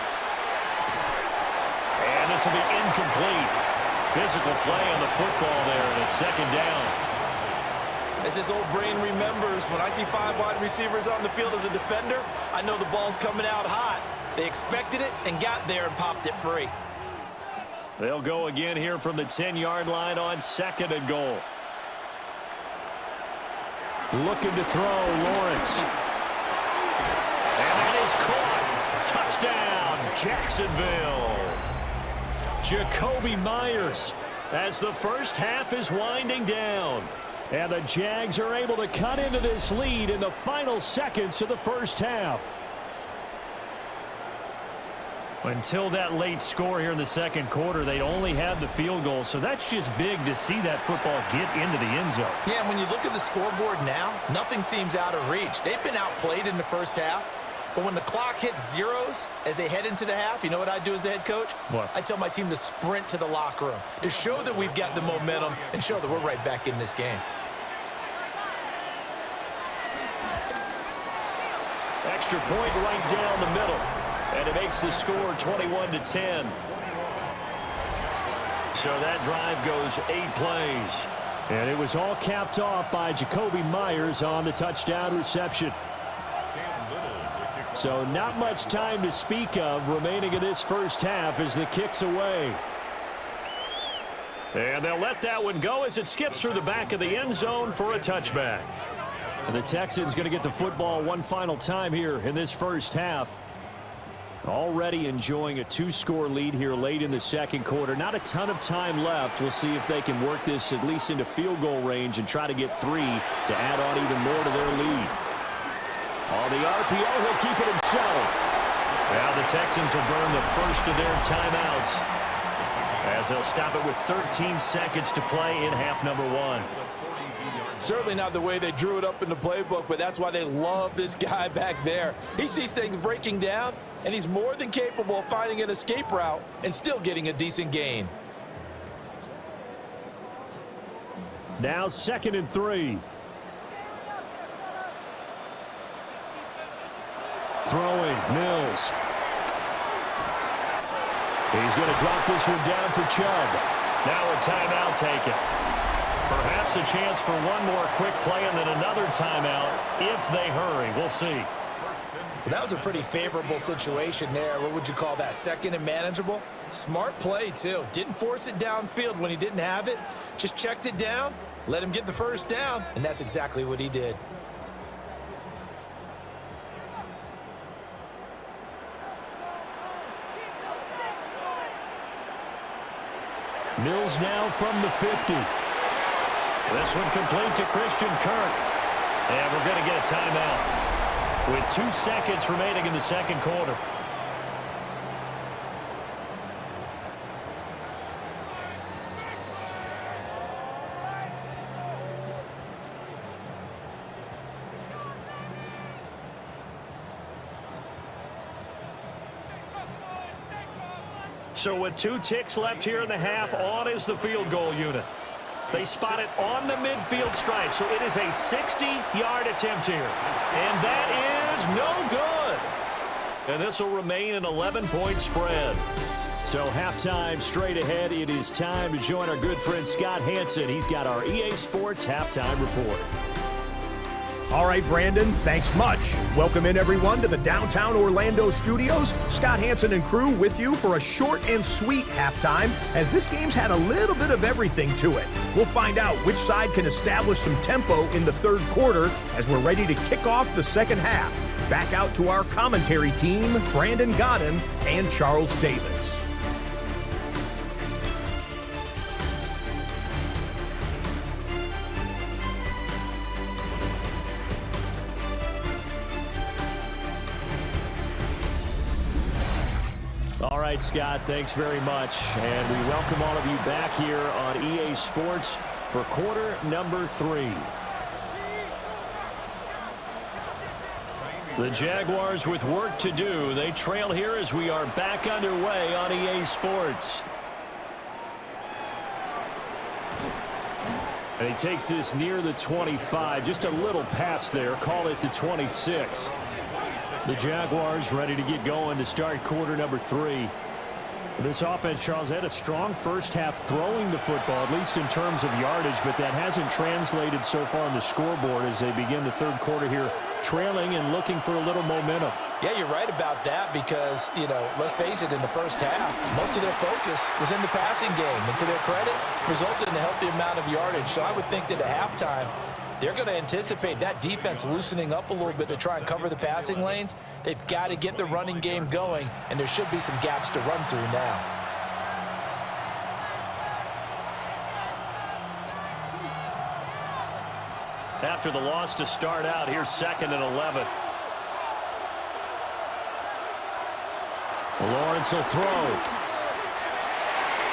S1: And this will be incomplete. Physical play on the football there, and it's 2nd down.
S2: As this old brain remembers, when I see 5 wide receivers on the field as a defender, I know the ball's coming out hot. They expected it and got there and popped it free.
S1: They'll go again here from the 10-yard line on 2nd and goal. Looking to throw, Lawrence. And that is caught. Touchdown, Jacksonville. Jacoby Myers as the first half is winding down. And the Jags are able to cut into this lead in the final seconds of the first half. Until that late score here in the 2nd quarter, they only had the field goal, so that's just big to see that football get into the end zone.
S2: Yeah, when you look at the scoreboard now, nothing seems out of reach. They've been outplayed in the first half, but when the clock hits zeros as they head into the half, you know what I do as the head coach?
S1: What?
S2: I tell my team to sprint to the locker room to show that we've got the momentum and show that we're right back in this game.
S1: Extra point right down the middle. And it makes the score 21-10. So that drive goes 8 plays. And it was all capped off by Jacoby Myers on the touchdown reception. So not much time to speak of remaining in this first half as the kick's away. And they'll let that one go as it skips through the back of the end zone for a touchback. And the Texans going to get the football one final time here in this first half. Already enjoying a 2-score lead here late in the 2nd quarter. Not a ton of time left. We'll see if they can work this at least into field goal range and try to get 3 to add on even more to their lead. On the RPO, he'll keep it himself. Now the Texans will burn the first of their timeouts as they'll stop it with 13 seconds to play in half number 1.
S2: Certainly not the way they drew it up in the playbook, but that's why they love this guy back there. He sees things breaking down, and he's more than capable of finding an escape route and still getting a decent gain.
S1: Now 2nd and 3. Throwing, Mills. He's going to drop this one down for Chubb. Now a timeout taken. Perhaps a chance for one more quick play and then another timeout if they hurry. We'll see.
S2: Well, that was a pretty favorable situation there. What would you call that? 2nd and manageable? Smart play, too. Didn't force it downfield when he didn't have it. Just checked it down, let him get the first down, and that's exactly what he did.
S1: Mills now from the 50. This one complete to Christian Kirk. And we're going to get a timeout with 2 seconds remaining in the 2nd quarter. So with 2 ticks left here in the half, on is the field goal unit. They spot it on the midfield stripe, so it is a 60-yard attempt here. And that is no good. And this will remain an 11-point spread. So halftime straight ahead. It is time to join our good friend Scott Hanson. He's got our EA Sports Halftime Report.
S5: All right, Brandon, thanks much. Welcome in, everyone, to the downtown Orlando studios. Scott Hanson and crew with you for a short and sweet halftime, as this game's had a little bit of everything to it. We'll find out which side can establish some tempo in the 3rd quarter as we're ready to kick off the 2nd half. Back out to our commentary team, Brandon Godden and Charles Davis.
S1: All right, Scott, thanks very much. And we welcome all of you back here on EA Sports for quarter number 3. The Jaguars with work to do. They trail here as we are back underway on EA Sports. And he takes this near the 25. Just a little pass there. Call it the 26. The Jaguars ready to get going to start quarter number 3. This offense, Charles, had a strong first half throwing the football, at least in terms of yardage, but that hasn't translated so far on the scoreboard as they begin the third quarter here, trailing and looking for a little momentum.
S2: Yeah, you're right about that because, let's face it, in the first half, most of their focus was in the passing game. And to their credit, resulted in a healthy amount of yardage. So I would think that at halftime, they're going to anticipate that defense loosening up a little bit to try and cover the passing lanes. They've got to get the running game going, and there should be some gaps to run through now.
S1: After the loss to start out, here's 2nd and 11. Lawrence will throw.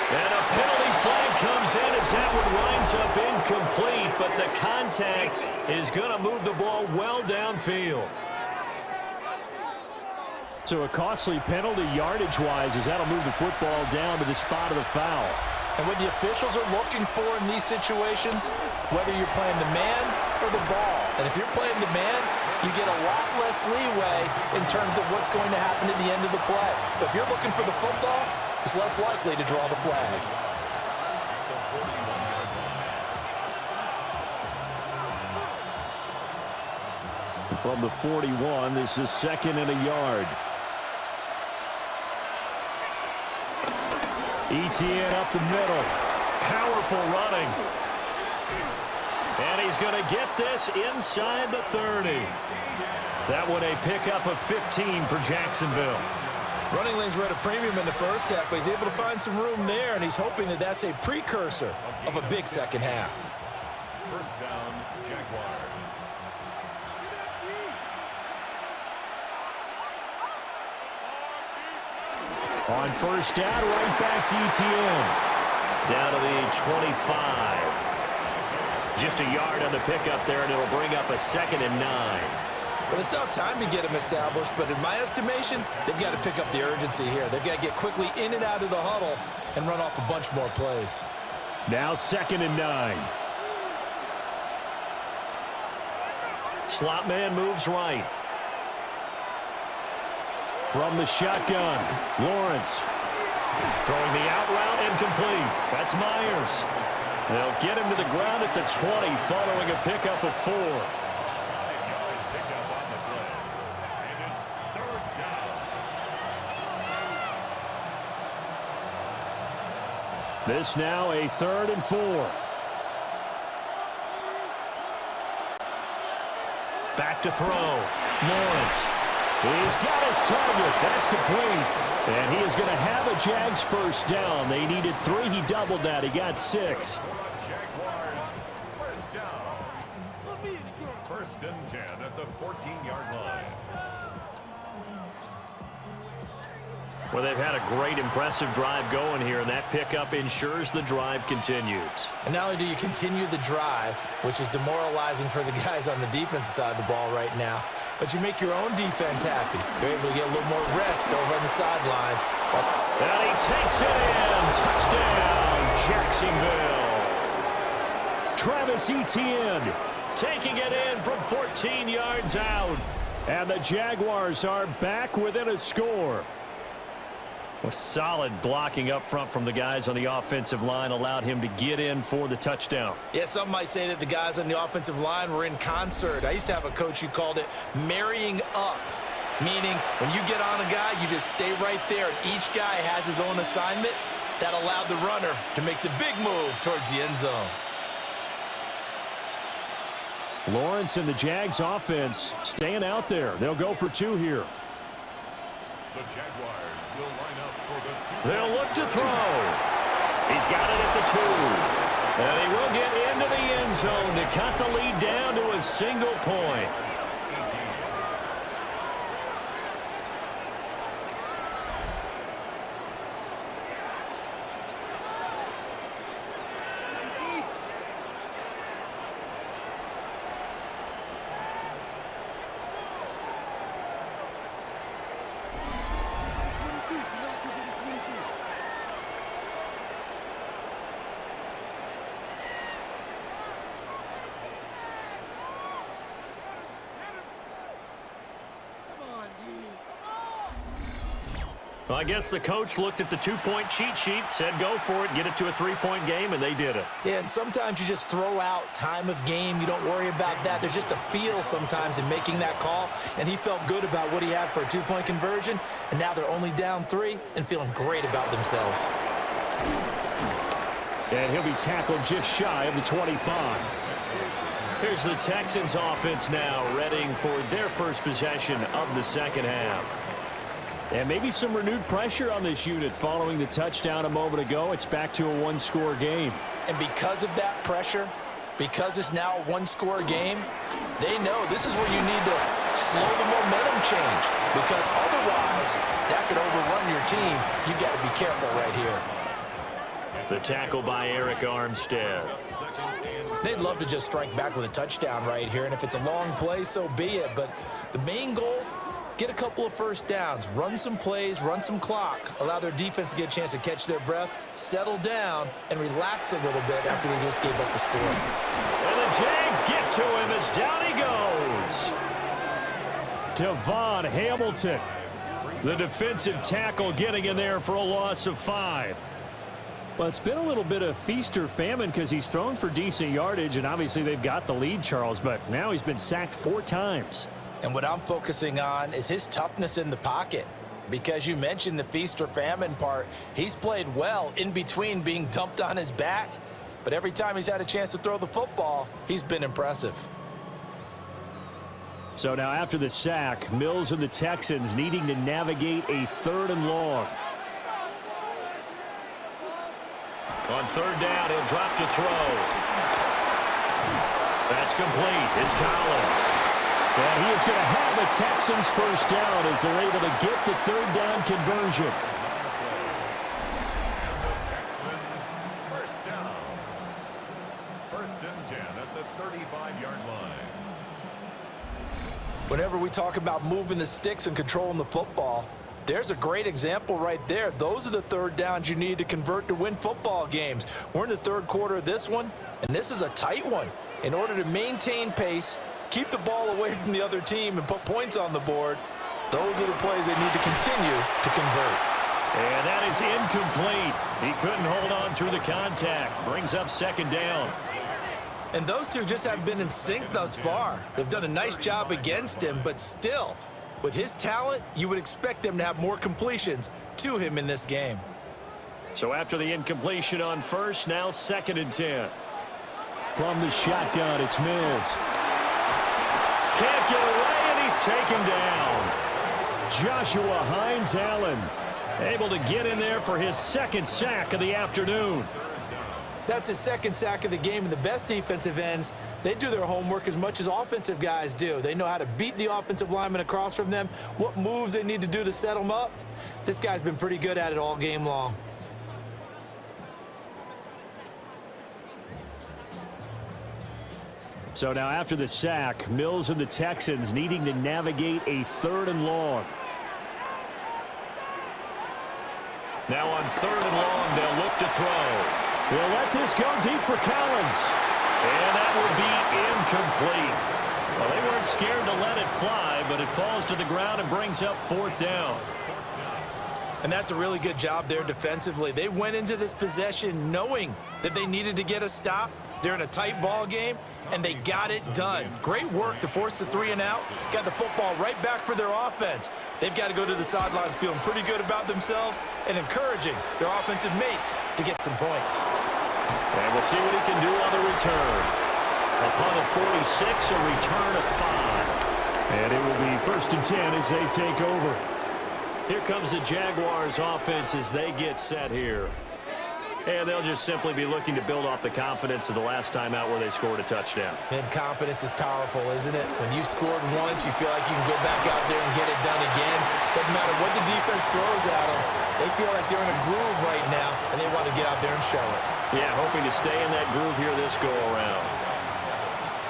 S1: And a penalty flag comes in as that one winds up incomplete, but the contact is going to move the ball well downfield. So a costly penalty yardage-wise as that'll move the football down to the spot of the foul.
S2: And what the officials are looking for in these situations, whether you're playing the man or the ball, and if you're playing the man, you get a lot less leeway in terms of what's going to happen at the end of the play. But if you're looking for the football, it's less likely to draw the flag.
S1: From the 41, this is 2nd and a yard. Etienne up the middle. Powerful running. And he's going to get this inside the 30. That one a pickup of 15 for Jacksonville.
S2: Running lanes were at a premium in the first half, but he's able to find some room there, and he's hoping that that's a precursor of a big second half.
S3: First down, Jaguars.
S1: On first down, right back to Etienne. Down to the 25. Just a yard on the pickup there, and it'll bring up a 2nd and 9.
S2: Well, it's tough time to get him established, but in my estimation, they've got to pick up the urgency here. They've got to get quickly in and out of the huddle and run off a bunch more plays.
S1: Now 2nd and 9. Slot man moves right. From the shotgun, Lawrence throwing the out route incomplete. That's Myers. They'll get him to the ground at the 20 following a pickup of 4.
S3: Pickup on the play. And it's 3rd down.
S1: This now a 3rd and 4. Back to throw. Lawrence. He's got his target. That's complete. And he is going to have a Jags first down. They needed 3. He doubled that. He got 6.
S3: Jaguars, first down. 1st and 10 at the 14-yard line.
S1: Well, they've had a great, impressive drive going here, and that pickup ensures the drive continues.
S2: And not only do you continue the drive, which is demoralizing for the guys on the defensive side of the ball right now, but you make your own defense happy. They're able to get a little more rest over on the sidelines.
S1: And he takes it in. Touchdown, Jacksonville. Travis Etienne taking it in from 14 yards out. And the Jaguars are back within a score. A solid blocking up front from the guys on the offensive line allowed him to get in for the touchdown.
S2: Yeah, some might say that the guys on the offensive line were in concert. I used to have a coach who called it marrying up, meaning when you get on a guy, you just stay right there, and each guy has his own assignment. That allowed the runner to make the big move towards the end zone.
S1: Lawrence and the Jags offense staying out there. They'll go for 2 here.
S3: The Jaguars will line up for the 2.
S1: They'll look to throw. He's got it at the 2. And he will get into the end zone to cut the lead down to a single point. Well, I guess the coach looked at the two-point cheat sheet, said go for it, get it to a three-point game, and they did it.
S2: Yeah, and sometimes you just throw out time of game. You don't worry about that. There's just a feel sometimes in making that call, and he felt good about what he had for a two-point conversion, and now they're only down 3 and feeling great about themselves.
S1: And he'll be tackled just shy of the 25. Here's the Texans offense now, readying for their first possession of the second half. And maybe some renewed pressure on this unit following the touchdown a moment ago. It's back to a one-score game.
S2: And because of that pressure, because it's now a one-score game, they know this is where you need to slow the momentum change, because otherwise that could overrun your team. You've got to be careful right here.
S1: The tackle by Eric Armstead.
S2: They'd love to just strike back with a touchdown right here, and if it's a long play, so be it. But the main goal, get a couple of first downs, run some plays, run some clock, allow their defense to get a chance to catch their breath, settle down, and relax a little bit after they just gave up the score.
S1: And the Jags get to him as down he goes. Devon Hamilton, the defensive tackle, getting in there for a loss of 5. Well, it's been a little bit of feast or famine because he's thrown for decent yardage, and obviously they've got the lead, Charles, but now he's been sacked 4 times.
S2: And what I'm focusing on is his toughness in the pocket, because you mentioned the feast or famine part. He's played well in between being dumped on his back, but every time he's had a chance to throw the football, he's been impressive.
S1: So now after the sack, Mills and the Texans needing to navigate a 3rd and long. On 3rd down, he'll drop to throw. That's complete. It's Collins. And he is going to have the Texans first down as they're able to get the 3rd down conversion.
S3: And the Texans first down. 1st and 10 at the 35-yard line.
S2: Whenever we talk about moving the sticks and controlling the football, there's a great example right there. Those are the 3rd downs you need to convert to win football games. We're in the 3rd quarter of this one, and this is a tight one. In order to maintain pace, keep the ball away from the other team, and put points on the board, those are the plays they need to continue to convert.
S1: And that is incomplete. He couldn't hold on through the contact. Brings up 2nd down.
S2: And those two just haven't been in sync thus far. They've done a nice job against him, but still, with his talent, you would expect them to have more completions to him in this game.
S1: So after the incompletion on 1st, now 2nd and 10. From the shotgun, it's Mills. Can't get away, and he's taken down. Joshua Hines-Allen able to get in there for his 2nd sack of the afternoon.
S2: That's his 2nd sack of the game, and the best defensive ends, they do their homework as much as offensive guys do. They know how to beat the offensive lineman across from them, what moves they need to do to set them up. This guy's been pretty good at it all game long.
S1: So now after the sack, Mills and the Texans needing to navigate a 3rd and long. Now on 3rd and long, they'll look to throw. They'll let this go deep for Collins. And that will be incomplete. Well, they weren't scared to let it fly, but it falls to the ground and brings up 4th down.
S2: And that's a really good job there defensively. They went into this possession knowing that they needed to get a stop. They're in a tight ball game, and they got it done. Great work to force the 3 and out. Got the football right back for their offense. They've got to go to the sidelines feeling pretty good about themselves and encouraging their offensive mates to get some points.
S1: And we'll see what he can do on the return. Upon the 46, a return of 5. And it will be 1st and 10 as they take over. Here comes the Jaguars offense as they get set here. And they'll just simply be looking to build off the confidence of the last time out where they scored a touchdown.
S2: And confidence is powerful, isn't it? When you scored once, you feel like you can go back out there and get it done again. Doesn't matter what the defense throws at them. They feel like they're in a groove right now, and they want to get out there and show it.
S1: Yeah, hoping to stay in that groove here this go-around.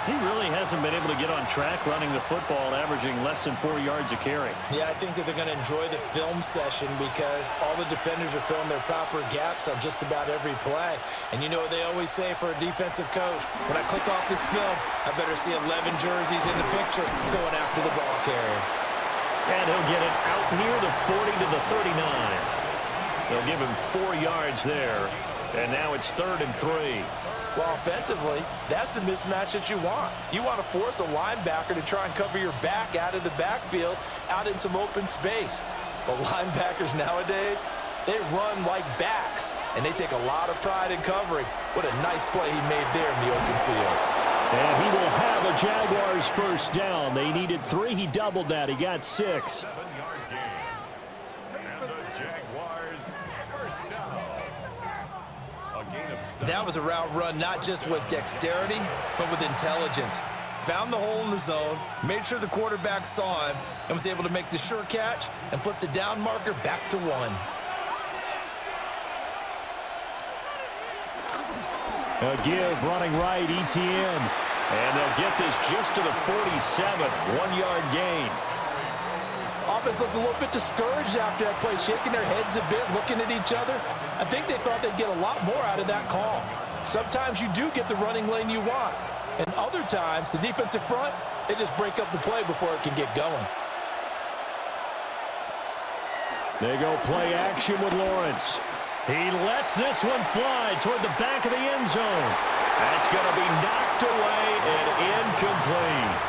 S1: He really hasn't been able to get on track running the football, averaging less than 4 yards a carry.
S2: Yeah, I think that they're going to enjoy the film session because all the defenders are filling their proper gaps on just about every play. And you know what they always say for a defensive coach? When I click off this film, I better see 11 jerseys in the picture going after the ball carrier.
S1: And he'll get it out near the 40 to the 39. They'll give him 4 yards there. And now it's 3rd and 3.
S2: Well, offensively, that's the mismatch that you want. You want to force a linebacker to try and cover your back out of the backfield, out in some open space. But linebackers nowadays, they run like backs, and they take a lot of pride in covering. What a nice play he made there in the open field.
S1: And he will have a Jaguars first down. They needed 3. He doubled that. He got 6.
S3: 7-yard gain. And the Jaguars first down. A gain of 7.
S2: That was a route run not just with dexterity, but with intelligence. Found the hole in the zone, made sure the quarterback saw him, and was able to make the sure catch and flip the down marker back to 1.
S1: A give running right, ETN. And they'll get this just to the 47. 1-yard gain.
S2: Offense looked a little bit discouraged after that play, shaking their heads a bit, looking at each other. I think they thought they'd get a lot more out of that call. Sometimes you do get the running lane you want. And other times, the defensive front, they just break up the play before it can get going.
S1: They go play action with Lawrence. He lets this one fly toward the back of the end zone. That's going to be knocked away and incomplete.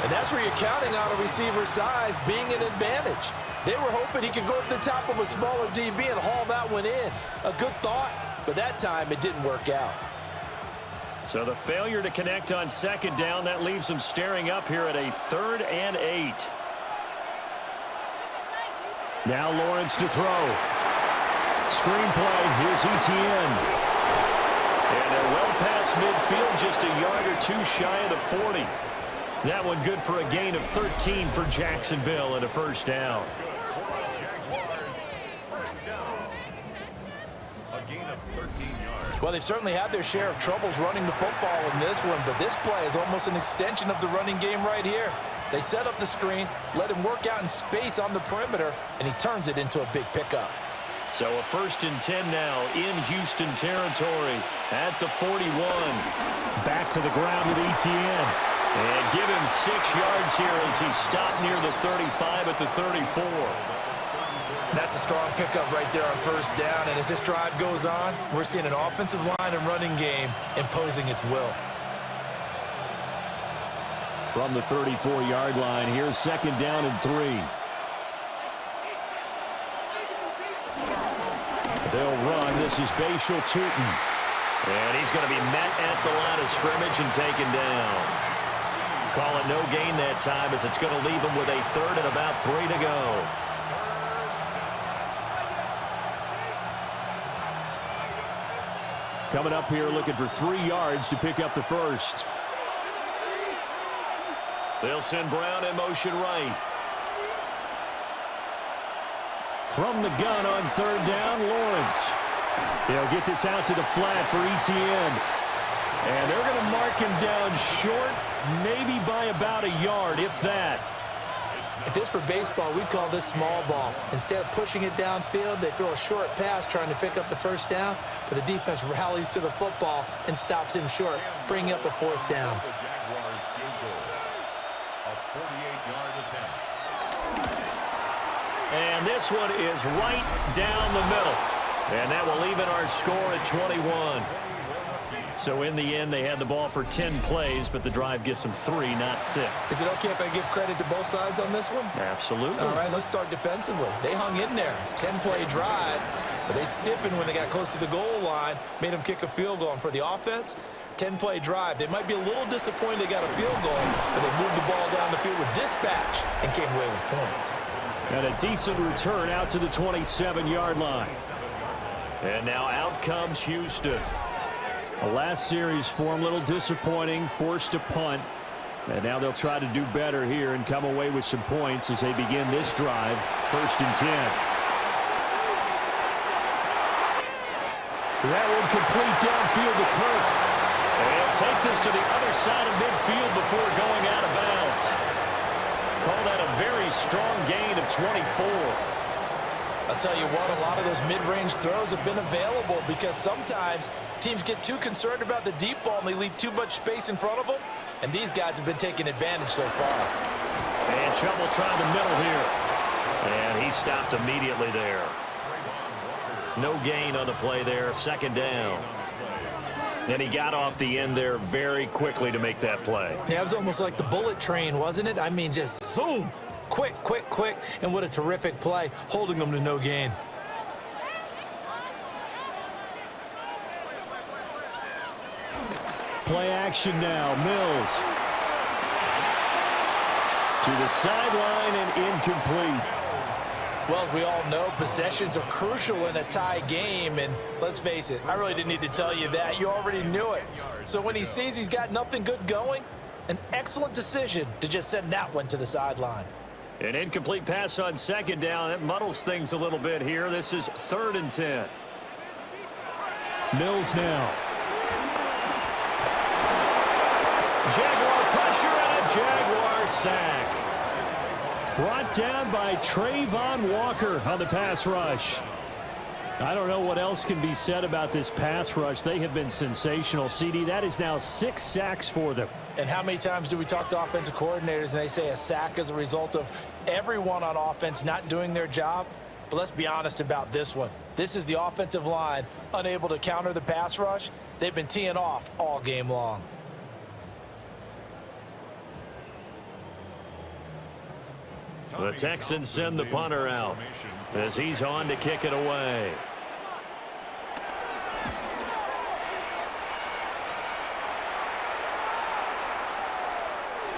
S2: And that's where you're counting on a receiver's size being an advantage. They were hoping he could go to the top of a smaller DB and haul that one in. A good thought, but that time it didn't work out.
S1: So the failure to connect on 2nd down, that leaves them staring up here at a 3rd and 8. Now Lawrence to throw. Screenplay, here's ETN. And they're well past midfield, just a yard or 2 shy of the 40. That one good for a gain of 13 for Jacksonville and a first down.
S3: Jaguars first down. A gain of 13 yards.
S2: Well, they certainly had their share of troubles running the football in this one, but this play is almost an extension of the running game right here. They set up the screen, let him work out in space on the perimeter, and he turns it into a big pickup.
S1: So a 1st and 10 now in Houston territory at the 41. Back to the ground with ETN. And give him 6 yards here as he stopped near the 35 at the 34.
S2: That's a strong pickup right there on 1st down, and as this drive goes on, we're seeing an offensive line and running game imposing its will.
S1: From the 34-yard line, here's 2nd down and 3. They'll run. This is Bashal Tootin. And he's going to be met at the line of scrimmage and taken down. Call it no gain that time as it's going to leave him with a 3rd and about 3 to go. Coming up here looking for 3 yards to pick up the first. They'll send Brown in motion right. From the gun on 3rd down, Lawrence. They'll get this out to the flat for ETN. And they're going to mark him down short, maybe by about a yard, if that.
S2: If this were baseball, we'd call this small ball. Instead of pushing it downfield, they throw a short pass trying to pick up the 1st down, but the defense rallies to the football and stops him short, bringing up a 4th down.
S3: The Jaguars field goal. A 48-yard attempt.
S1: And this one is right down the middle. And that will even our score at 21. So in the end, they had the ball for 10 plays, but the drive gets them 3, not 6.
S2: Is it okay if I give credit to both sides on this one?
S1: Absolutely.
S2: All right, let's start defensively. They hung in there. 10-play drive, but they stiffened when they got close to the goal line, made them kick a field goal. And for the offense, 10-play drive. They might be a little disappointed they got a field goal, but they moved the ball down the field with dispatch and came away with points.
S1: And a decent return out to the 27-yard line. And now out comes Houston. The last series for him, a little disappointing, forced a punt. And now they'll try to do better here and come away with some points as they begin this drive, 1st and 10. That one complete downfield to Kirk. And he'll take this to the other side of midfield before going out of bounds. Call that a very strong gain of 24.
S2: I'll tell you what, a lot of those mid-range throws have been available because sometimes teams get too concerned about the deep ball and they leave too much space in front of them, and these guys have been taking advantage so far.
S1: And trouble trying the middle here. And he stopped immediately there. No gain on the play there. Second down. And he got off the end there very quickly to make that play.
S2: Yeah, it was almost like the bullet train, wasn't it? I mean, just zoom. Quick, quick, quick. And what a terrific play, holding them to no gain.
S1: Play action now. Mills. To the sideline and incomplete.
S2: Well, as we all know, possessions are crucial in a tie game, and let's face it, I really didn't need to tell you that. You already knew it. So when he sees he's got nothing good going, an excellent decision to just send that one to the sideline.
S1: An incomplete pass on second down. That muddles things a little bit here. This is 3rd and 10. Mills now. Jaguar pressure and a Jaguar sack. Brought down by Trayvon Walker on the pass rush. I don't know what else can be said about this pass rush. They have been sensational. CD, that is now 6 sacks for them.
S2: And how many times do we talk to offensive coordinators and they say a sack is a result of everyone on offense not doing their job? But let's be honest about this one. This is the offensive line unable to counter the pass rush. They've been teeing off all game long.
S1: The Texans send the punter out as he's on to kick it away.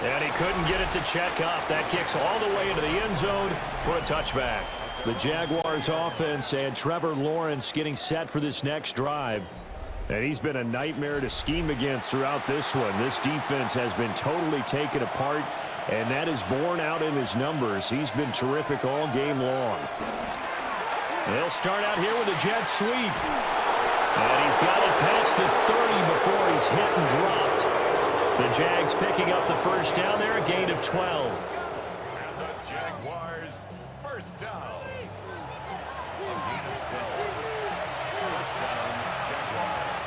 S1: And he couldn't get it to check up. That kicks all the way into the end zone for a touchback. The Jaguars offense and Trevor Lawrence getting set for this next drive. And he's been a nightmare to scheme against throughout this one. This defense has been totally taken apart, and that is borne out in his numbers. He's been terrific all game long. They'll start out here with a jet sweep. And he's got it past the 30 before he's hit and dropped. The Jags picking up the first down there, a gain of 12.
S3: And the Jaguars first down. A gain of 12. First down, Jaguars.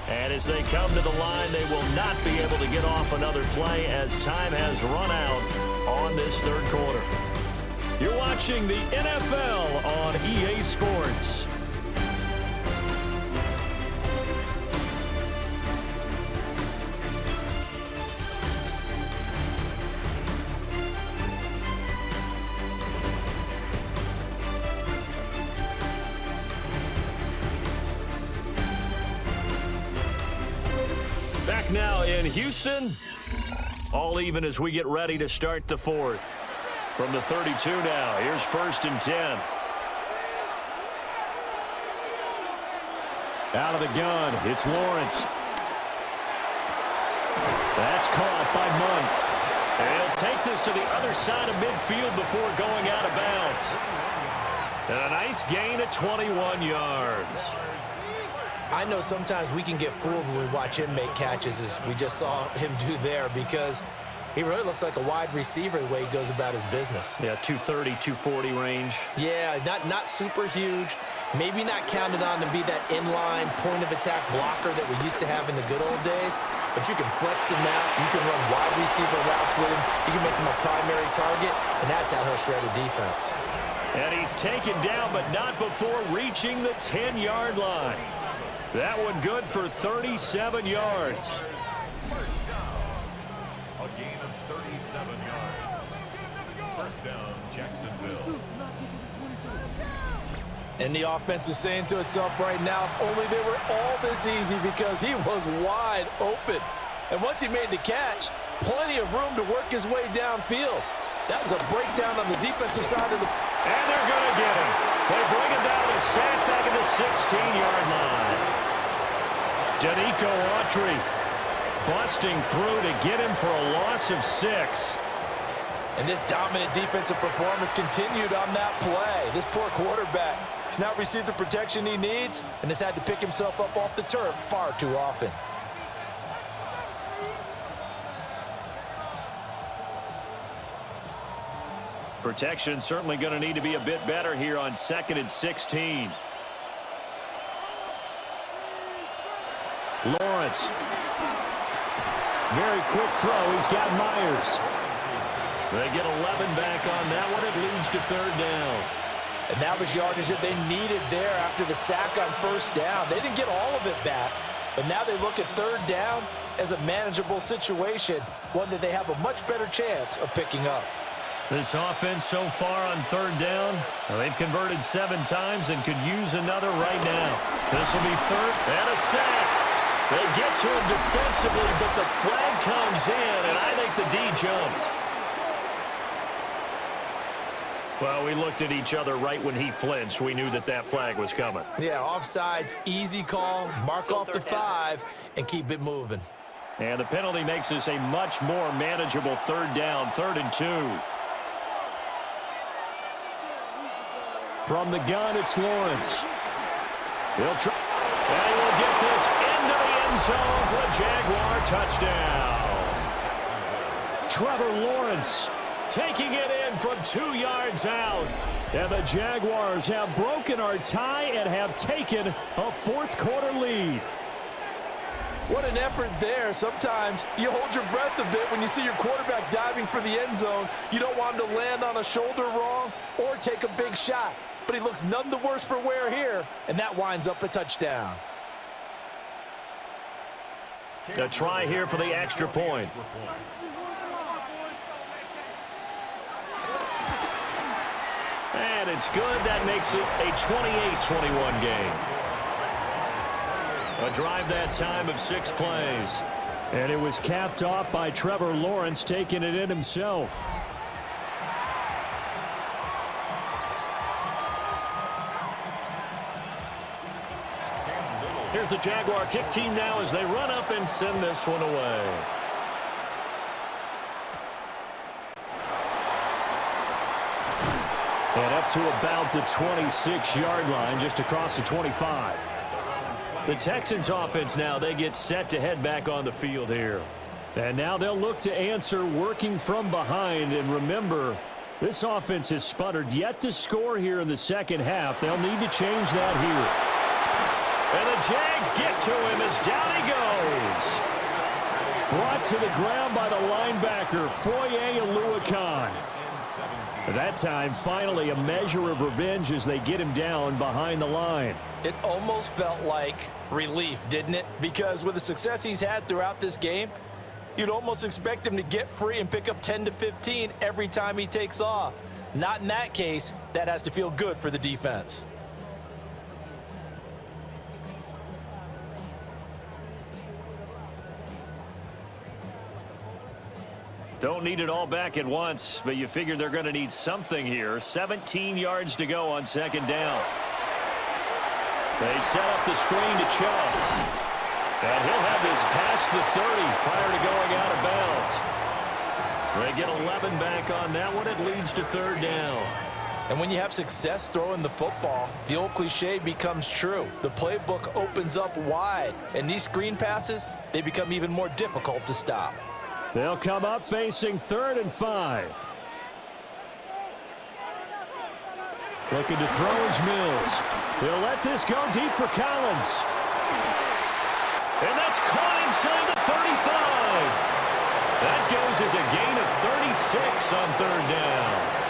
S1: And as they come to the line, they will not be able to get off another play as time has run out on this third quarter. You're watching the NFL on EA Sports. Back now in Houston. All even as we get ready to start the fourth. From the 32 now, here's 1st and 10. Out of the gun, it's Lawrence. That's caught by Munn. And he'll take this to the other side of midfield before going out of bounds. And a nice gain of 21 yards.
S2: I know sometimes we can get fooled when we watch him make catches, as we just saw him do there, because he really looks like a wide receiver the way he goes about his business.
S1: Yeah, 230, 240 range.
S2: Yeah, not super huge. Maybe not counted on to be that inline point-of-attack blocker that we used to have in the good old days, but you can flex him out. You can run wide receiver routes with him. You can make him a primary target, and that's how he'll shred a defense.
S1: And he's taken down, but not before reaching the 10-yard line. That one good for 37 yards.
S3: A gain of 37 yards. First down, Jacksonville.
S2: And the offense is saying to itself right now, only they were all this easy because he was wide open. And once he made the catch, plenty of room to work his way downfield. That was a breakdown on the defensive side of the...
S1: And they're going to get him. They bring him down to sack back at the 16-yard line. Danico Autry busting through to get him for a loss of 6.
S2: And this dominant defensive performance continued on that play. This poor quarterback has not received the protection he needs and has had to pick himself up off the turf far too often.
S1: Protection certainly going to need to be a bit better here on 2nd and 16. Lawrence. Very quick throw. He's got Myers. They get 11 back on that one. It leads to 3rd down.
S2: And that was yardage that they needed there after the sack on 1st down. They didn't get all of it back, but now they look at 3rd down as a manageable situation, one that they have a much better chance of picking up.
S1: This offense so far on 3rd down, they've converted 7 times and could use another right now. This will be 3rd and a sack. They get to him defensively, but the flag comes in, and I think the D jumped. Well, we looked at each other right when he flinched. We knew that that flag was coming.
S2: Yeah, offsides, easy call, mark off the 5, and keep it moving.
S1: And the penalty makes this a much more manageable 3rd down, 3rd and 2. From the gun, it's Lawrence. He'll try. And he'll get this into the end zone for a Jaguar touchdown. Trevor Lawrence taking it in from 2 yards out. And the Jaguars have broken our tie and have taken a 4th quarter lead.
S2: What an effort there. Sometimes you hold your breath a bit when you see your quarterback diving for the end zone. You don't want him to land on a shoulder wrong or take a big shot. But he looks none the worse for wear here, and that winds up a touchdown.
S1: A try here for the extra point. And it's good. That makes it a 28-21 game. A drive that time of 6 plays. And it was capped off by Trevor Lawrence taking it in himself. Here's the Jaguar kick team now as they run up and send this one away. And up to about the 26-yard line, just across the 25. The Texans offense now, they get set to head back on the field here. And now they'll look to answer working from behind. And remember, this offense has sputtered yet to score here in the second half. They'll need to change that here. And the Jags get to him as down he goes. Brought to the ground by the linebacker, Foye Oluokun. That time, finally, a measure of revenge as they get him down behind the line.
S2: It almost felt like relief, didn't it? Because with the success he's had throughout this game, you'd almost expect him to get free and pick up 10 to 15 every time he takes off. Not in that case. That has to feel good for the defense.
S1: Don't need it all back at once, but you figure they're going to need something here. 17 yards to go on 2nd down. They set up the screen to Chubb. And he'll have this past the 30 prior to going out of bounds. They get 11 back on that one. It leads to 3rd down.
S2: And when you have success throwing the football, the old cliche becomes true. The playbook opens up wide, and these screen passes, they become even more difficult to stop.
S1: They'll come up facing 3rd and 5. Looking to throw is Mills. He'll let this go deep for Collins. And that's caught inside the 35. That goes as a gain of 36 on 3rd down.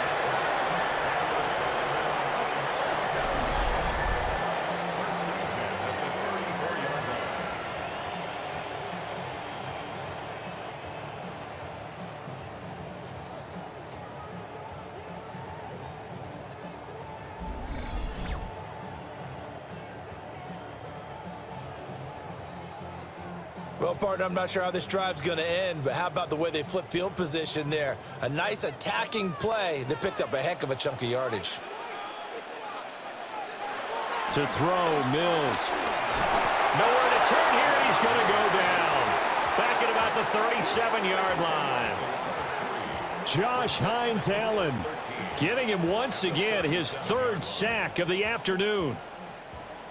S2: Well, partner, I'm not sure how this drive's going to end, but how about the way they flip field position there? A nice attacking play that picked up a heck of a chunk of yardage.
S1: To throw, Mills. Nowhere to turn here, and he's going to go down. Back at about the 37-yard line. Josh Hines-Allen getting him once again his 3rd sack of the afternoon.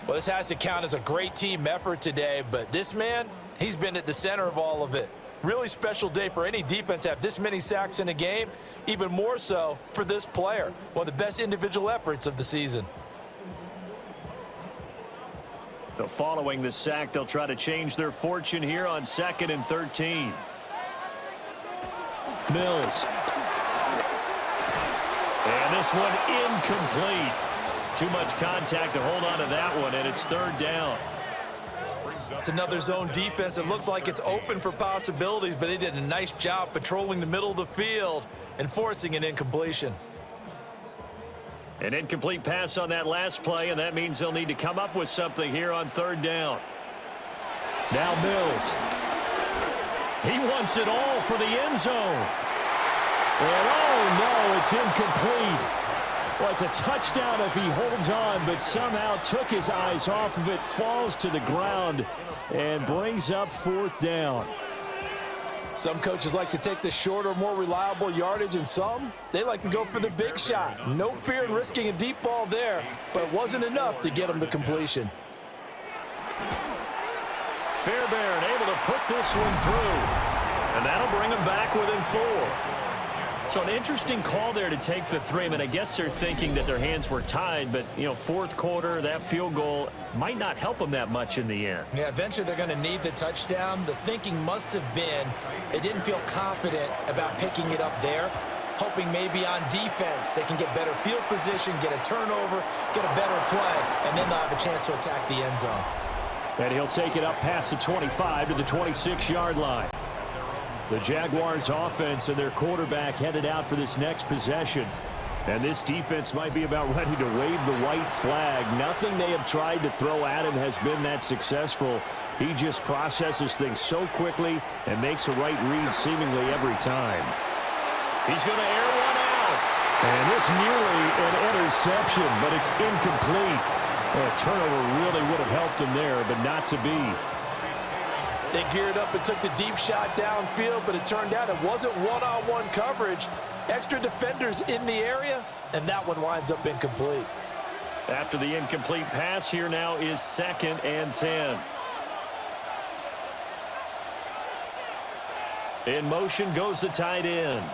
S2: Well, this has to count as a great team effort today, but this man, he's been at the center of all of it. Really special day for any defense to have this many sacks in a game, even more so for this player. One of the best individual efforts of the season.
S1: So following the sack, they'll try to change their fortune here on 2nd and 13. Mills. And this one incomplete. Too much contact to hold on to that one, and it's 3rd down.
S2: It's another zone defense. It looks like it's open for possibilities, but they did a nice job patrolling the middle of the field and forcing an incompletion.
S1: An incomplete pass on that last play, and that means they'll need to come up with something here on 3rd down. Now Mills. He wants it all for the end zone. And oh no, it's incomplete. Well, it's a touchdown if he holds on, but somehow took his eyes off of it, falls to the ground, and brings up 4th down.
S2: Some coaches like to take the shorter, more reliable yardage, and some, they like to go for the big shot. No fear in risking a deep ball there, but it wasn't enough to get him to completion.
S1: Fairbairn able to put this one through, and that'll bring him back within 4. So an interesting call there to take the 3. I mean, I guess they're thinking that their hands were tied, but, you know, 4th quarter, that field goal might not help them that much in the end.
S2: Yeah, eventually they're going to need the touchdown. The thinking must have been they didn't feel confident about picking it up there, hoping maybe on defense they can get better field position, get a turnover, get a better play, and then they'll have a chance to attack the end zone.
S1: And he'll take it up past the 25 to the 26-yard line. The Jaguars offense and their quarterback headed out for this next possession. And this defense might be about ready to wave the white flag. Nothing they have tried to throw at him has been that successful. He just processes things so quickly and makes a right read seemingly every time. He's going to air one out. And this nearly an interception, but it's incomplete. Well, a turnover really would have helped him there, but not to be.
S2: They geared up and took the deep shot downfield, but it turned out it wasn't one-on-one coverage. Extra defenders in the area, and that one winds up incomplete.
S1: After the incomplete pass, here now is 2nd and 10. In motion goes the tight end.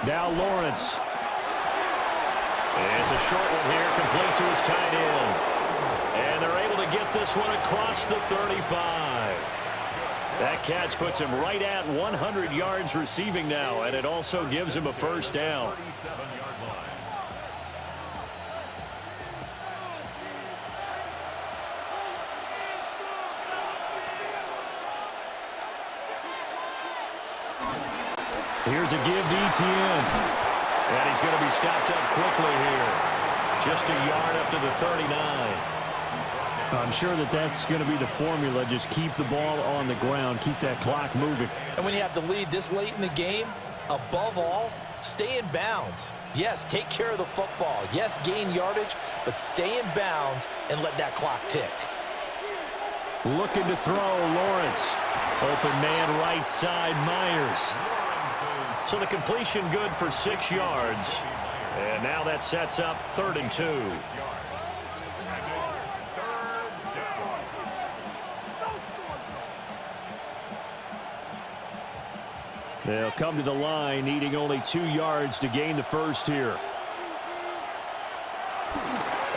S1: Now Lawrence. It's a short one here, complete to his tight end. And they're able to get this one across the 35. That catch puts him right at 100 yards receiving now, and it also gives him a 1st down. Here's a give to Etienne. And he's going to be stopped up quickly here. Just a yard up to the 39. I'm sure that that's going to be the formula. Just keep the ball on the ground. Keep that clock moving.
S2: And when you have the lead this late in the game, above all, stay in bounds. Yes, take care of the football. Yes, gain yardage, but stay in bounds and let that clock tick.
S1: Looking to throw, Lawrence. Open man right side, Myers. So the completion good for 6 yards. And now that sets up 3rd and 2. They'll come to the line, needing only 2 yards to gain the 1st here.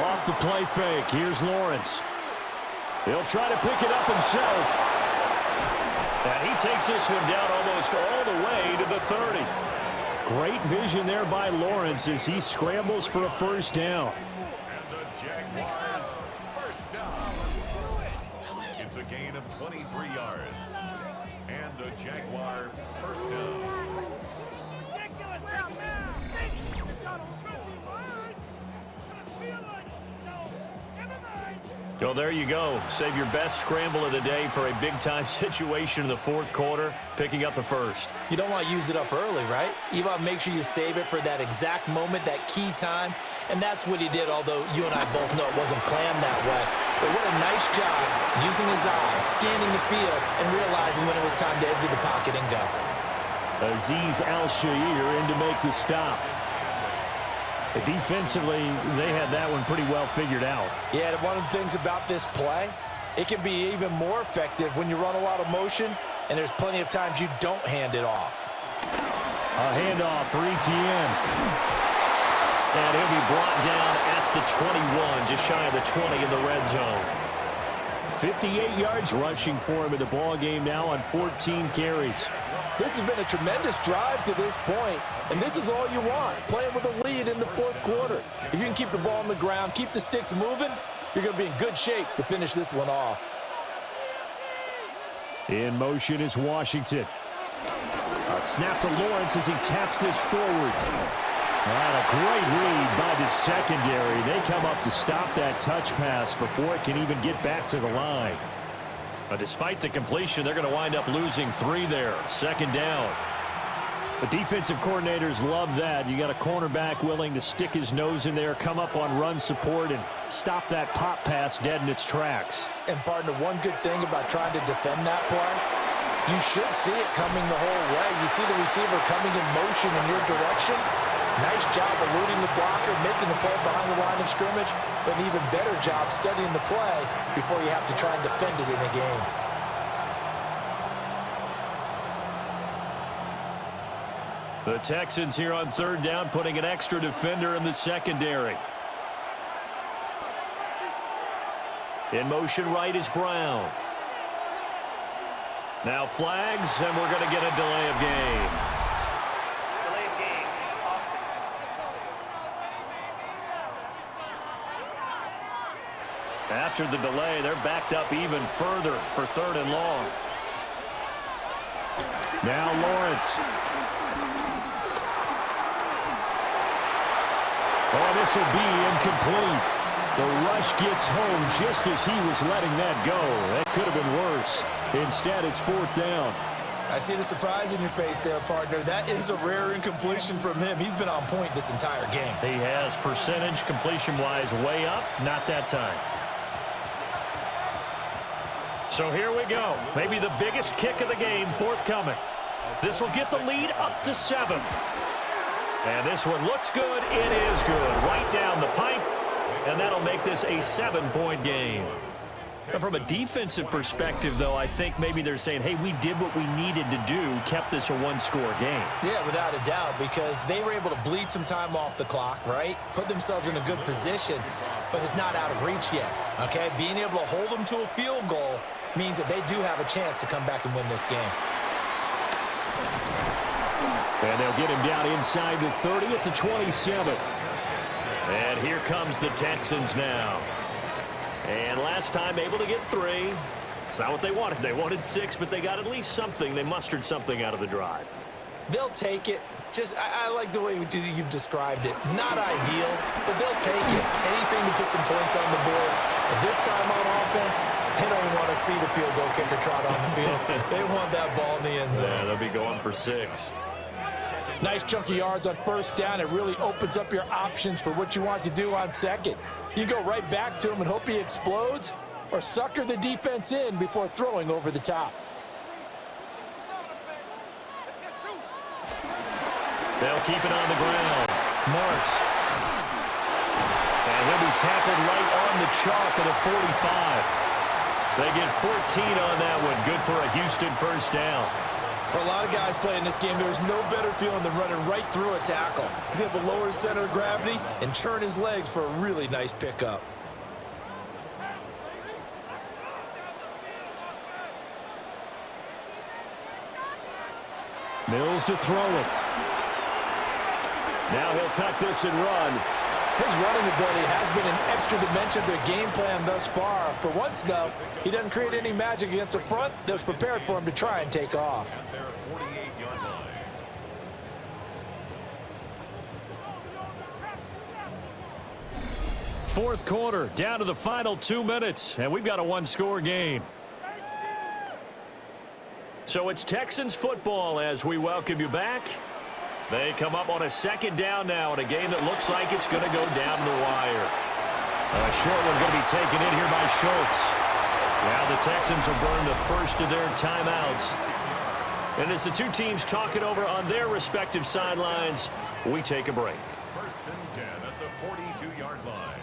S1: Off the play fake, here's Lawrence. He'll try to pick it up himself. And he takes this one down almost all the way to the 30. Great vision there by Lawrence as he scrambles for a 1st down.
S3: And the Jaguars 1st down. It's a gain of 23 yards. And the Jaguar 1st down.
S1: So there you go. Save your best scramble of the day for a big-time situation in the 4th quarter, picking up the 1st.
S2: You don't want to use it up early, right? You want to make sure you save it for that exact moment, that key time, and that's what he did, although you and I both know it wasn't planned that way. But what a nice job using his eyes, scanning the field, and realizing when it was time to exit the pocket and go.
S1: Azeez Al-Shaair in to make the stop. Defensively, they had that one pretty well figured out.
S2: Yeah, and one of the things about this play, it can be even more effective when you run a lot of motion and there's plenty of times you don't hand it off.
S1: A handoff for Etienne. And he'll be brought down at the 21, just shy of the 20 in the red zone. 58 yards rushing for him in the ball game now on 14 carries.
S2: This has been a tremendous drive to this point, and this is all you want, playing with a lead in the fourth quarter. If you can keep the ball on the ground, keep the sticks moving, you're going to be in good shape to finish this one off.
S1: In motion is Washington. A snap to Lawrence as he taps this forward. And a great read by the secondary. They come up to stop that touch pass before it can even get back to the line. Despite the completion, they're going to wind up losing 3 there. Second down. The defensive coordinators love that. You got a cornerback willing to stick his nose in there, come up on run support, and stop that pop pass dead in its tracks.
S2: And partner, one good thing about trying to defend that play, you should see it coming the whole way. You see the receiver coming in motion in your direction. Nice job eluding the blocker, making the play behind the line of scrimmage, but an even better job studying the play before you have to try and defend it in a game.
S1: The Texans here on third down, putting an extra defender in the secondary. In motion right is Brown. Now flags, and we're going to get a delay of game.
S4: Delay of game.
S1: After the delay, they're backed up even further for third and long. Now Lawrence. Oh, this will be incomplete. The rush gets home just as he was letting that go. That could have been worse. Instead, it's fourth down.
S2: I see the surprise in your face there, partner. That is a rare incompletion from him. He's been on point this entire game.
S1: He has percentage completion-wise way up. Not that time. So here we go. Maybe the biggest kick of the game forthcoming. This will get the lead up to 7. And this one looks good. It is good. Right down the pipe. And that'll make this a 7-point game. And from a defensive perspective, though, I think maybe they're saying, hey, we did what we needed to do, kept this a one-score game.
S2: Yeah, without a doubt, because they were able to bleed some time off the clock, right? Put themselves in a good position, but it's not out of reach yet, okay? Being able to hold them to a field goal means that they do have a chance to come back and win this game.
S1: And they'll get him down inside the 30 at the 27. And here comes the Texans now. And last time able to get 3. It's not what they wanted. They wanted 6, but they got at least something. They mustered something out of the drive.
S2: They'll take it. Just, I like the way you've described it. Not ideal, but they'll take it. Anything to put some points on the board. But this time on offense, they don't even want to see the field goal kicker trot on the field. They want that ball in the end zone.
S1: Yeah, they'll be going for 6.
S2: Nice chunk of yards on first down. It really opens up your options for what you want to do on second. You go right back to him and hope he explodes, or sucker the defense in before throwing over the top.
S1: They'll keep it on the ground. Marks. And he'll be tackled right on the chalk at the 45. They get 14 on that one. Good for a Houston first down.
S2: For a lot of guys playing this game, there's no better feeling than running right through a tackle. He's able to lower his center of gravity and churn his legs for a really nice pickup.
S1: Mills to throw it. Now he'll tuck this and run.
S2: His running ability has been an extra dimension to the game plan thus far. For once, though, he doesn't create any magic against the front that was prepared for him to try and take off.
S1: Fourth quarter, down to the final 2 minutes, and we've got a one-score game. So it's Texans football as we welcome you back. They come up on a second down now in a game that looks like it's going to go down the wire. A short one going to be taken in here by Schultz. Now the Texans will burn the first of their timeouts. And as the two teams talk it over on their respective sidelines, we take a break.
S3: First and 10 at the 42-yard line.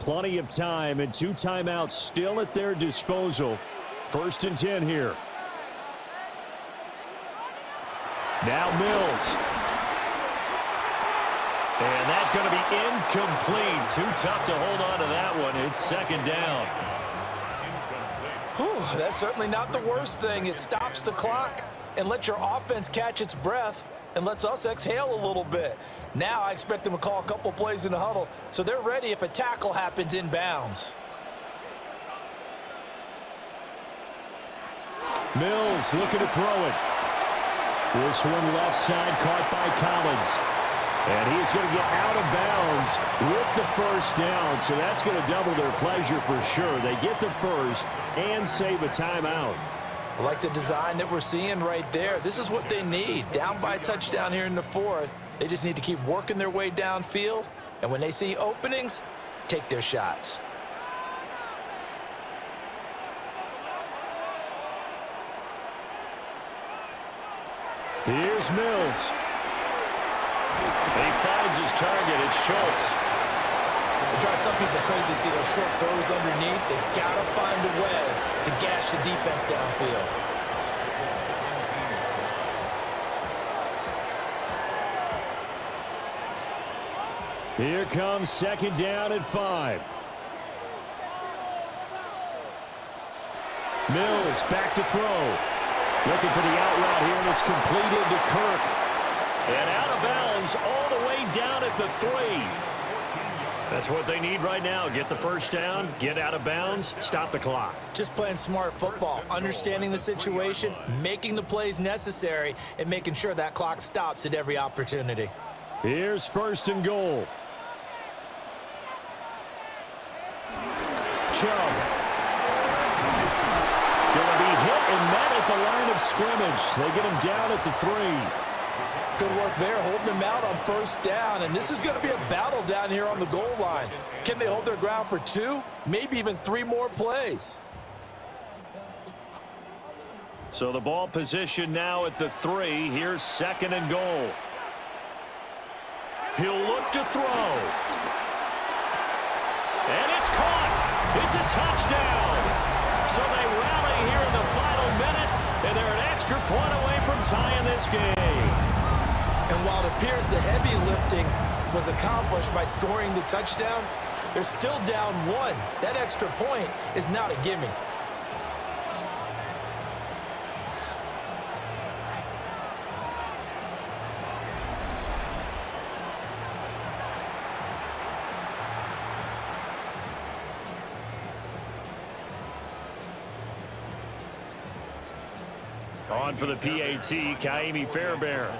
S1: Plenty of time and 2 timeouts still at their disposal. 1st and 10 here. Now Mills. And that's going to be incomplete. Too tough to hold on to that one. It's 2nd down.
S2: Whew, that's certainly not the worst thing. It stops the clock and lets your offense catch its breath and lets us exhale a little bit. Now I expect them to call a couple plays in the huddle so they're ready if a tackle happens inbounds.
S1: Mills looking to throw it. This one left side caught by Collins. And he's going to get out of bounds with the 1st down. So that's going to double their pleasure for sure. They get the 1st and save a timeout.
S2: I like the design that we're seeing right there. This is what they need. Down by a touchdown here in the 4th. They just need to keep working their way downfield. And when they see openings, take their shots.
S1: Here's Mills. He finds his target. It's Schultz.
S2: It drives some people crazy to see those short throws underneath. They've got to find a way to gash the defense downfield.
S1: Here comes 2nd down at 5. Mills back to throw. Looking for the out route here, and it's completed to Kirk. And out of bounds all the way down at the 3. That's what they need right now. Get the 1st down, get out of bounds, stop the clock.
S2: Just playing smart football, understanding the situation, making the plays necessary, and making sure that clock stops at every opportunity.
S1: Here's 1st and goal. Chubb. Going to be hit and met at the line of scrimmage. They get him down at the 3.
S2: Good work there, holding them out on 1st down. And this is going to be a battle down here on the goal line. Can they hold their ground for 2, maybe even 3 more plays?
S1: So the ball position now at the 3. Here's 2nd and goal. He'll look to throw. And it's caught. It's a touchdown. So they rally here in the final minute, and they're an extra point away from tying this game.
S2: And while it appears the heavy lifting was accomplished by scoring the touchdown, they're still down 1. That extra point is not a gimme.
S1: On for the PAT, Kaimi Fairbairn.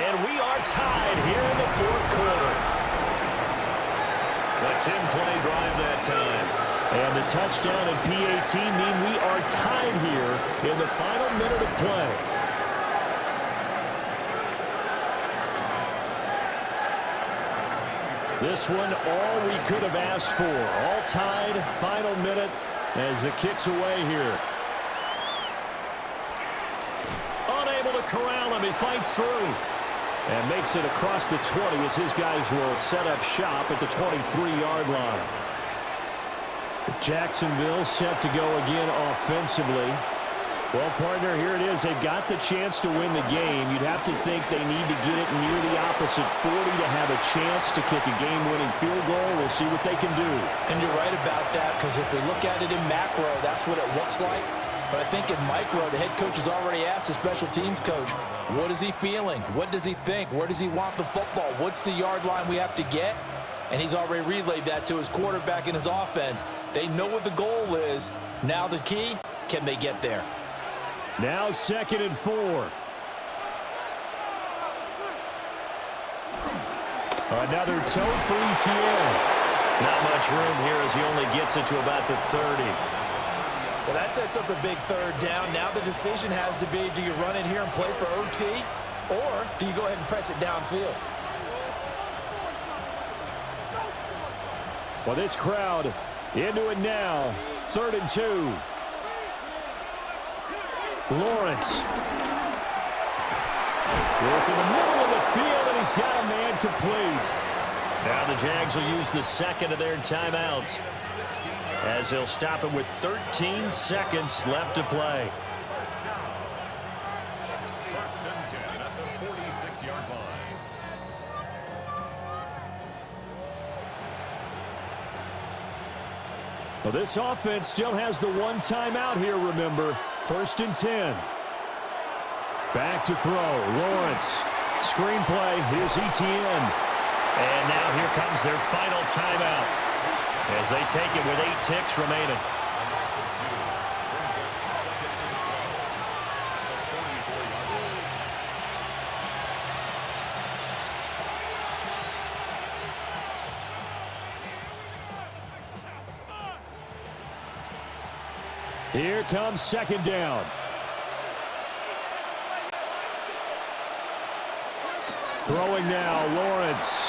S1: And we are tied here in the 4th quarter. A 10-play drive that time. And the touchdown and PAT mean we are tied here in the final minute of play. This one, all we could have asked for. All tied, final minute as the kick's away here. Unable to corral him, he fights through. And makes it across the 20 as his guys will set up shop at the 23-yard line. Jacksonville set to go again offensively. Well, partner, here it is. They've got the chance to win the game. You'd have to think they need to get it near the opposite 40 to have a chance to kick a game-winning field goal. We'll see what they can do.
S2: And you're right about that, because if we look at it in macro, that's what it looks like. But I think in micro, the head coach has already asked the special teams coach, what is he feeling? What does he think? Where does he want the football? What's the yard line we have to get? And he's already relayed that to his quarterback and his offense. They know what the goal is. Now the key, can they get there?
S1: Now 2nd and 4. Another toe for ETN. Not much room here as he only gets it to about the 30.
S2: Well, that sets up a big 3rd down. Now the decision has to be, do you run it here and play for OT, or do you go ahead and press it downfield?
S1: Well, this crowd into it now. 3rd and 2. Lawrence. Look in the middle of the field, and he's got a man complete. Now the Jags will use the second of their timeouts as they'll stop it with 13 seconds left to play.
S3: First and 10 at the 46-yard line.
S1: Well, this offense still has the one timeout here, remember. First and 10. Back to throw. Lawrence. Screenplay. Here's Etienne. And now here comes their final timeout as they take it with 8 ticks remaining. Here comes second down. Throwing now, Lawrence.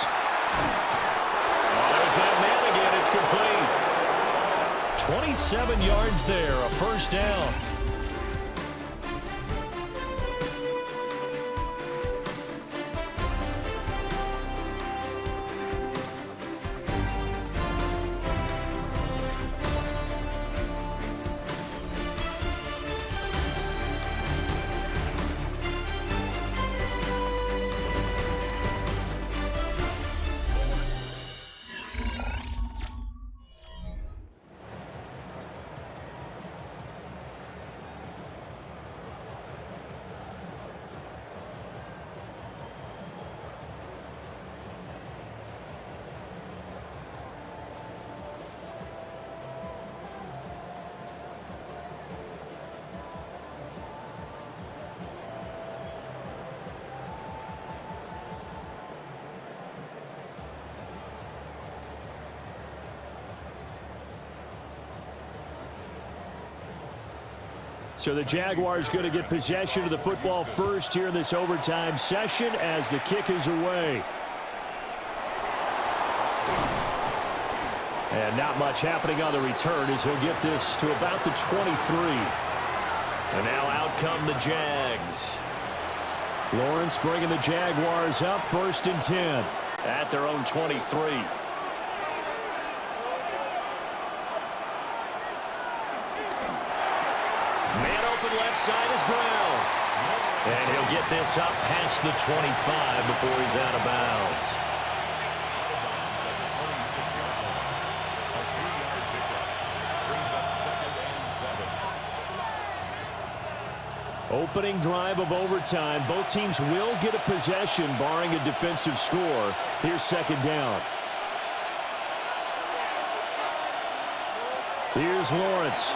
S1: Oh, there's that man again. It's complete. 27 yards there, a first down. So the Jaguars going to get possession of the football first here in this overtime session as the kick is away. And not much happening on the return as he'll get this to about the 23. And now out come the Jags. Lawrence bringing the Jaguars up first and 10 at their own 23. Left side is Brown. And he'll get this up past the 25 before he's out of bounds. Opening drive of overtime. Both teams will get a possession barring a defensive score. Here's second down. Here's Lawrence.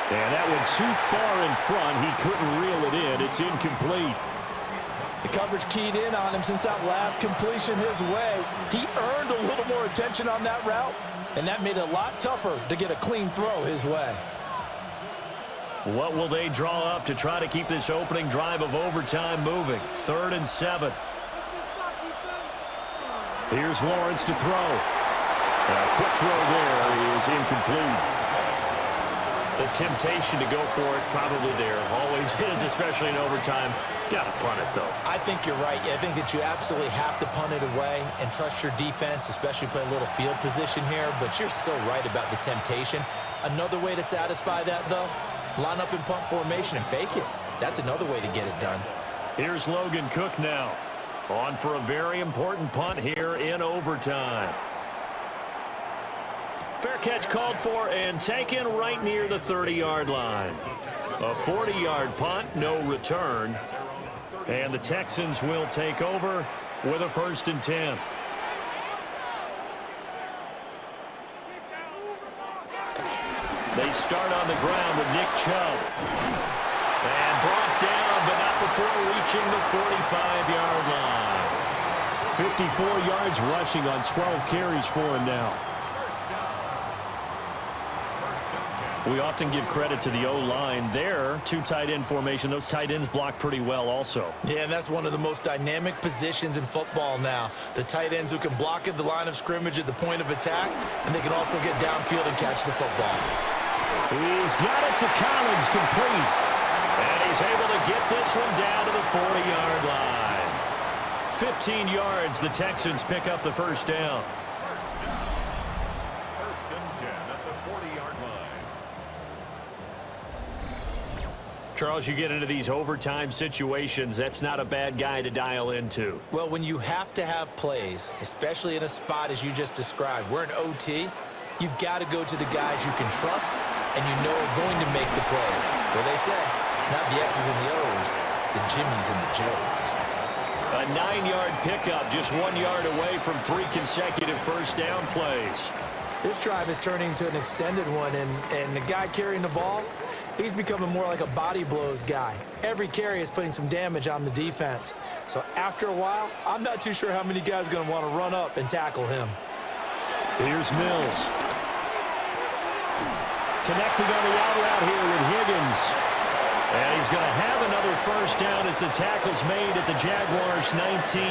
S1: And that one too far in front. He couldn't reel it in. It's incomplete.
S2: The coverage keyed in on him since that last completion his way. He earned a little more attention on that route, and that made it a lot tougher to get a clean throw his way.
S1: What will they draw up to try to keep this opening drive of overtime moving? 3rd and 7. Here's Lawrence to throw. A quick throw there is incomplete. The temptation to go for it probably there. Always is, especially in overtime. Got to punt it, though.
S2: I think you're right. I think that you absolutely have to punt it away and trust your defense, especially play a little field position here. But you're so right about the temptation. Another way to satisfy that, though, line up in punt formation and fake it. That's another way to get it done.
S1: Here's Logan Cook now. On for a very important punt here in overtime. Fair catch called for and taken right near the 30-yard line. A 40-yard punt, no return. And the Texans will take over with a 1st and 10. They start on the ground with Nick Chubb. And brought down, but not before reaching the 45-yard line. 54 yards rushing on 12 carries for him now. We often give credit to the O-line there. 2 tight end formation. Those tight ends block pretty well also.
S2: Yeah, and that's one of the most dynamic positions in football now. The tight ends who can block at the line of scrimmage at the point of attack, and they can also get downfield and catch the football.
S1: He's got it to Collins, complete. And he's able to get this one down to the 40-yard line. 15 yards, the Texans pick up the first down.
S3: First and 10 at the 40-yard line.
S1: Charles, you get into these overtime situations, that's not a bad guy to dial into.
S2: Well, when you have to have plays, especially in a spot as you just described, we're in OT, you've got to go to the guys you can trust and you know are going to make the plays. Well, they say it's not the X's and the O's, it's the Jimmies and the Joes.
S1: A 9-yard pickup, just 1 yard away from 3 consecutive first down plays.
S2: This drive is turning into an extended one, and the guy carrying the ball, he's becoming more like a body blows guy. Every carry is putting some damage on the defense. So after a while, I'm not too sure how many guys are going to want to run up and tackle him.
S1: Here's Mills. Connecting on the out route here with Higgins. And he's going to have another first down as the tackle's made at the Jaguars' 19.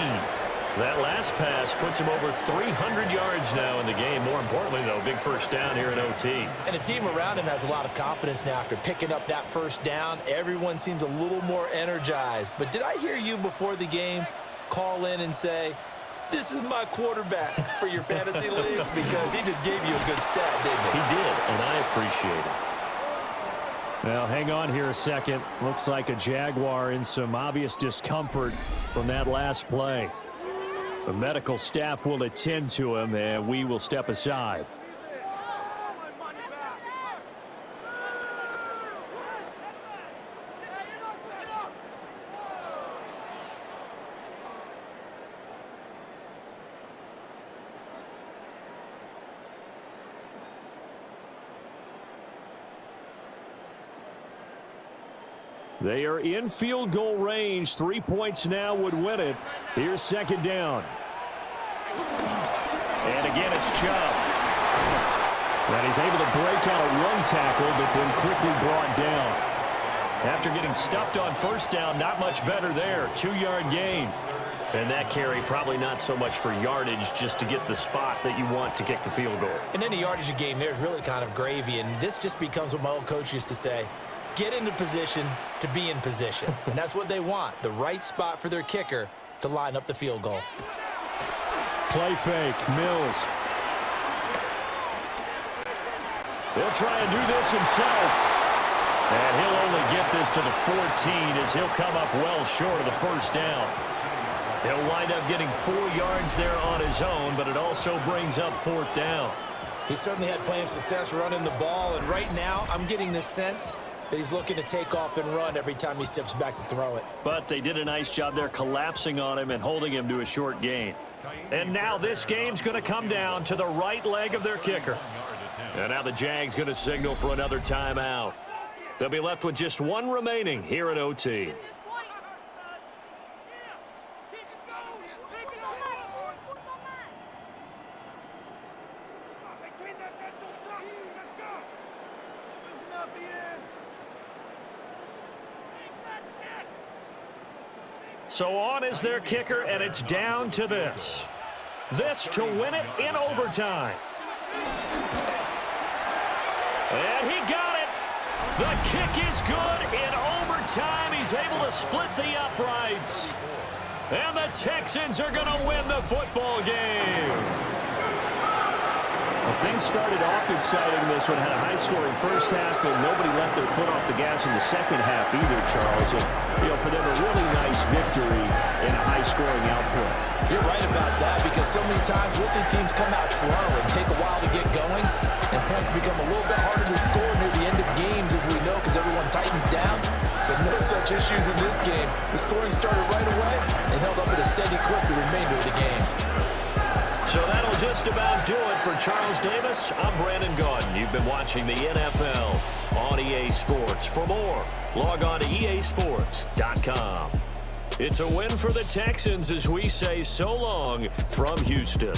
S1: That last pass puts him over 300 yards now in the game. More importantly, though, big first down here in OT.
S2: And the team around him has a lot of confidence now after picking up that first down. Everyone seems a little more energized. But did I hear you before the game call in and say, this is my quarterback for your fantasy league? Because he just gave you a good stat, didn't he?
S1: He did, and I appreciate it.
S6: Well, hang on here a second. Looks like a Jaguar in some obvious discomfort from that last play. The medical staff will attend to him, and we will step aside. They are in field goal range. 3 points now would win it. Here's second down.
S1: And again, it's Chubb.
S6: And he's able to break out a run tackle, but then quickly brought down.
S1: After getting stuffed on first down, not much better there. 2-yard gain. And that carry probably not so much for yardage, just to get the spot that you want to kick the field goal.
S2: And any yardage you gain there is really kind of gravy. And this just becomes what my old coach used to say. Get into position to be in position. And that's what they want, the right spot for their kicker to line up the field goal.
S6: Play fake, Mills.
S1: He'll try and do this himself. And he'll only get this to the 14 as he'll come up well short of the first down. He'll wind up getting 4 yards there on his own, but it also brings up 4th down.
S2: He certainly had plenty of success running the ball, and right now I'm getting this sense that he's looking to take off and run every time he steps back to throw it.
S1: But they did a nice job there collapsing on him and holding him to a short gain. And now this game's going to come down to the right leg of their kicker. And now the Jags going to signal for another timeout. They'll be left with just 1 remaining here at OT. So on is their kicker, and it's down to this. This to win it in overtime. And he got it. The kick is good in overtime. He's able to split the uprights. And the Texans are going to win the football game.
S6: Well, things started off exciting. This one had a high-scoring first half, and nobody left their foot off the gas in the second half either, Charles. And, for them, a really nice victory in a high-scoring output.
S2: You're right about that, because so many times we'll see teams come out slow and take a while to get going, and points become a little bit harder to score near the end of games, as we know, because everyone tightens down. But no such issues in this game. The scoring started right away and held up at a steady clip the remainder of the game.
S1: So that'll just about do it for Charles Davis. I'm Brandon Gaudin. You've been watching the NFL on EA Sports. For more, log on to easports.com. It's a win for the Texans as we say so long from Houston.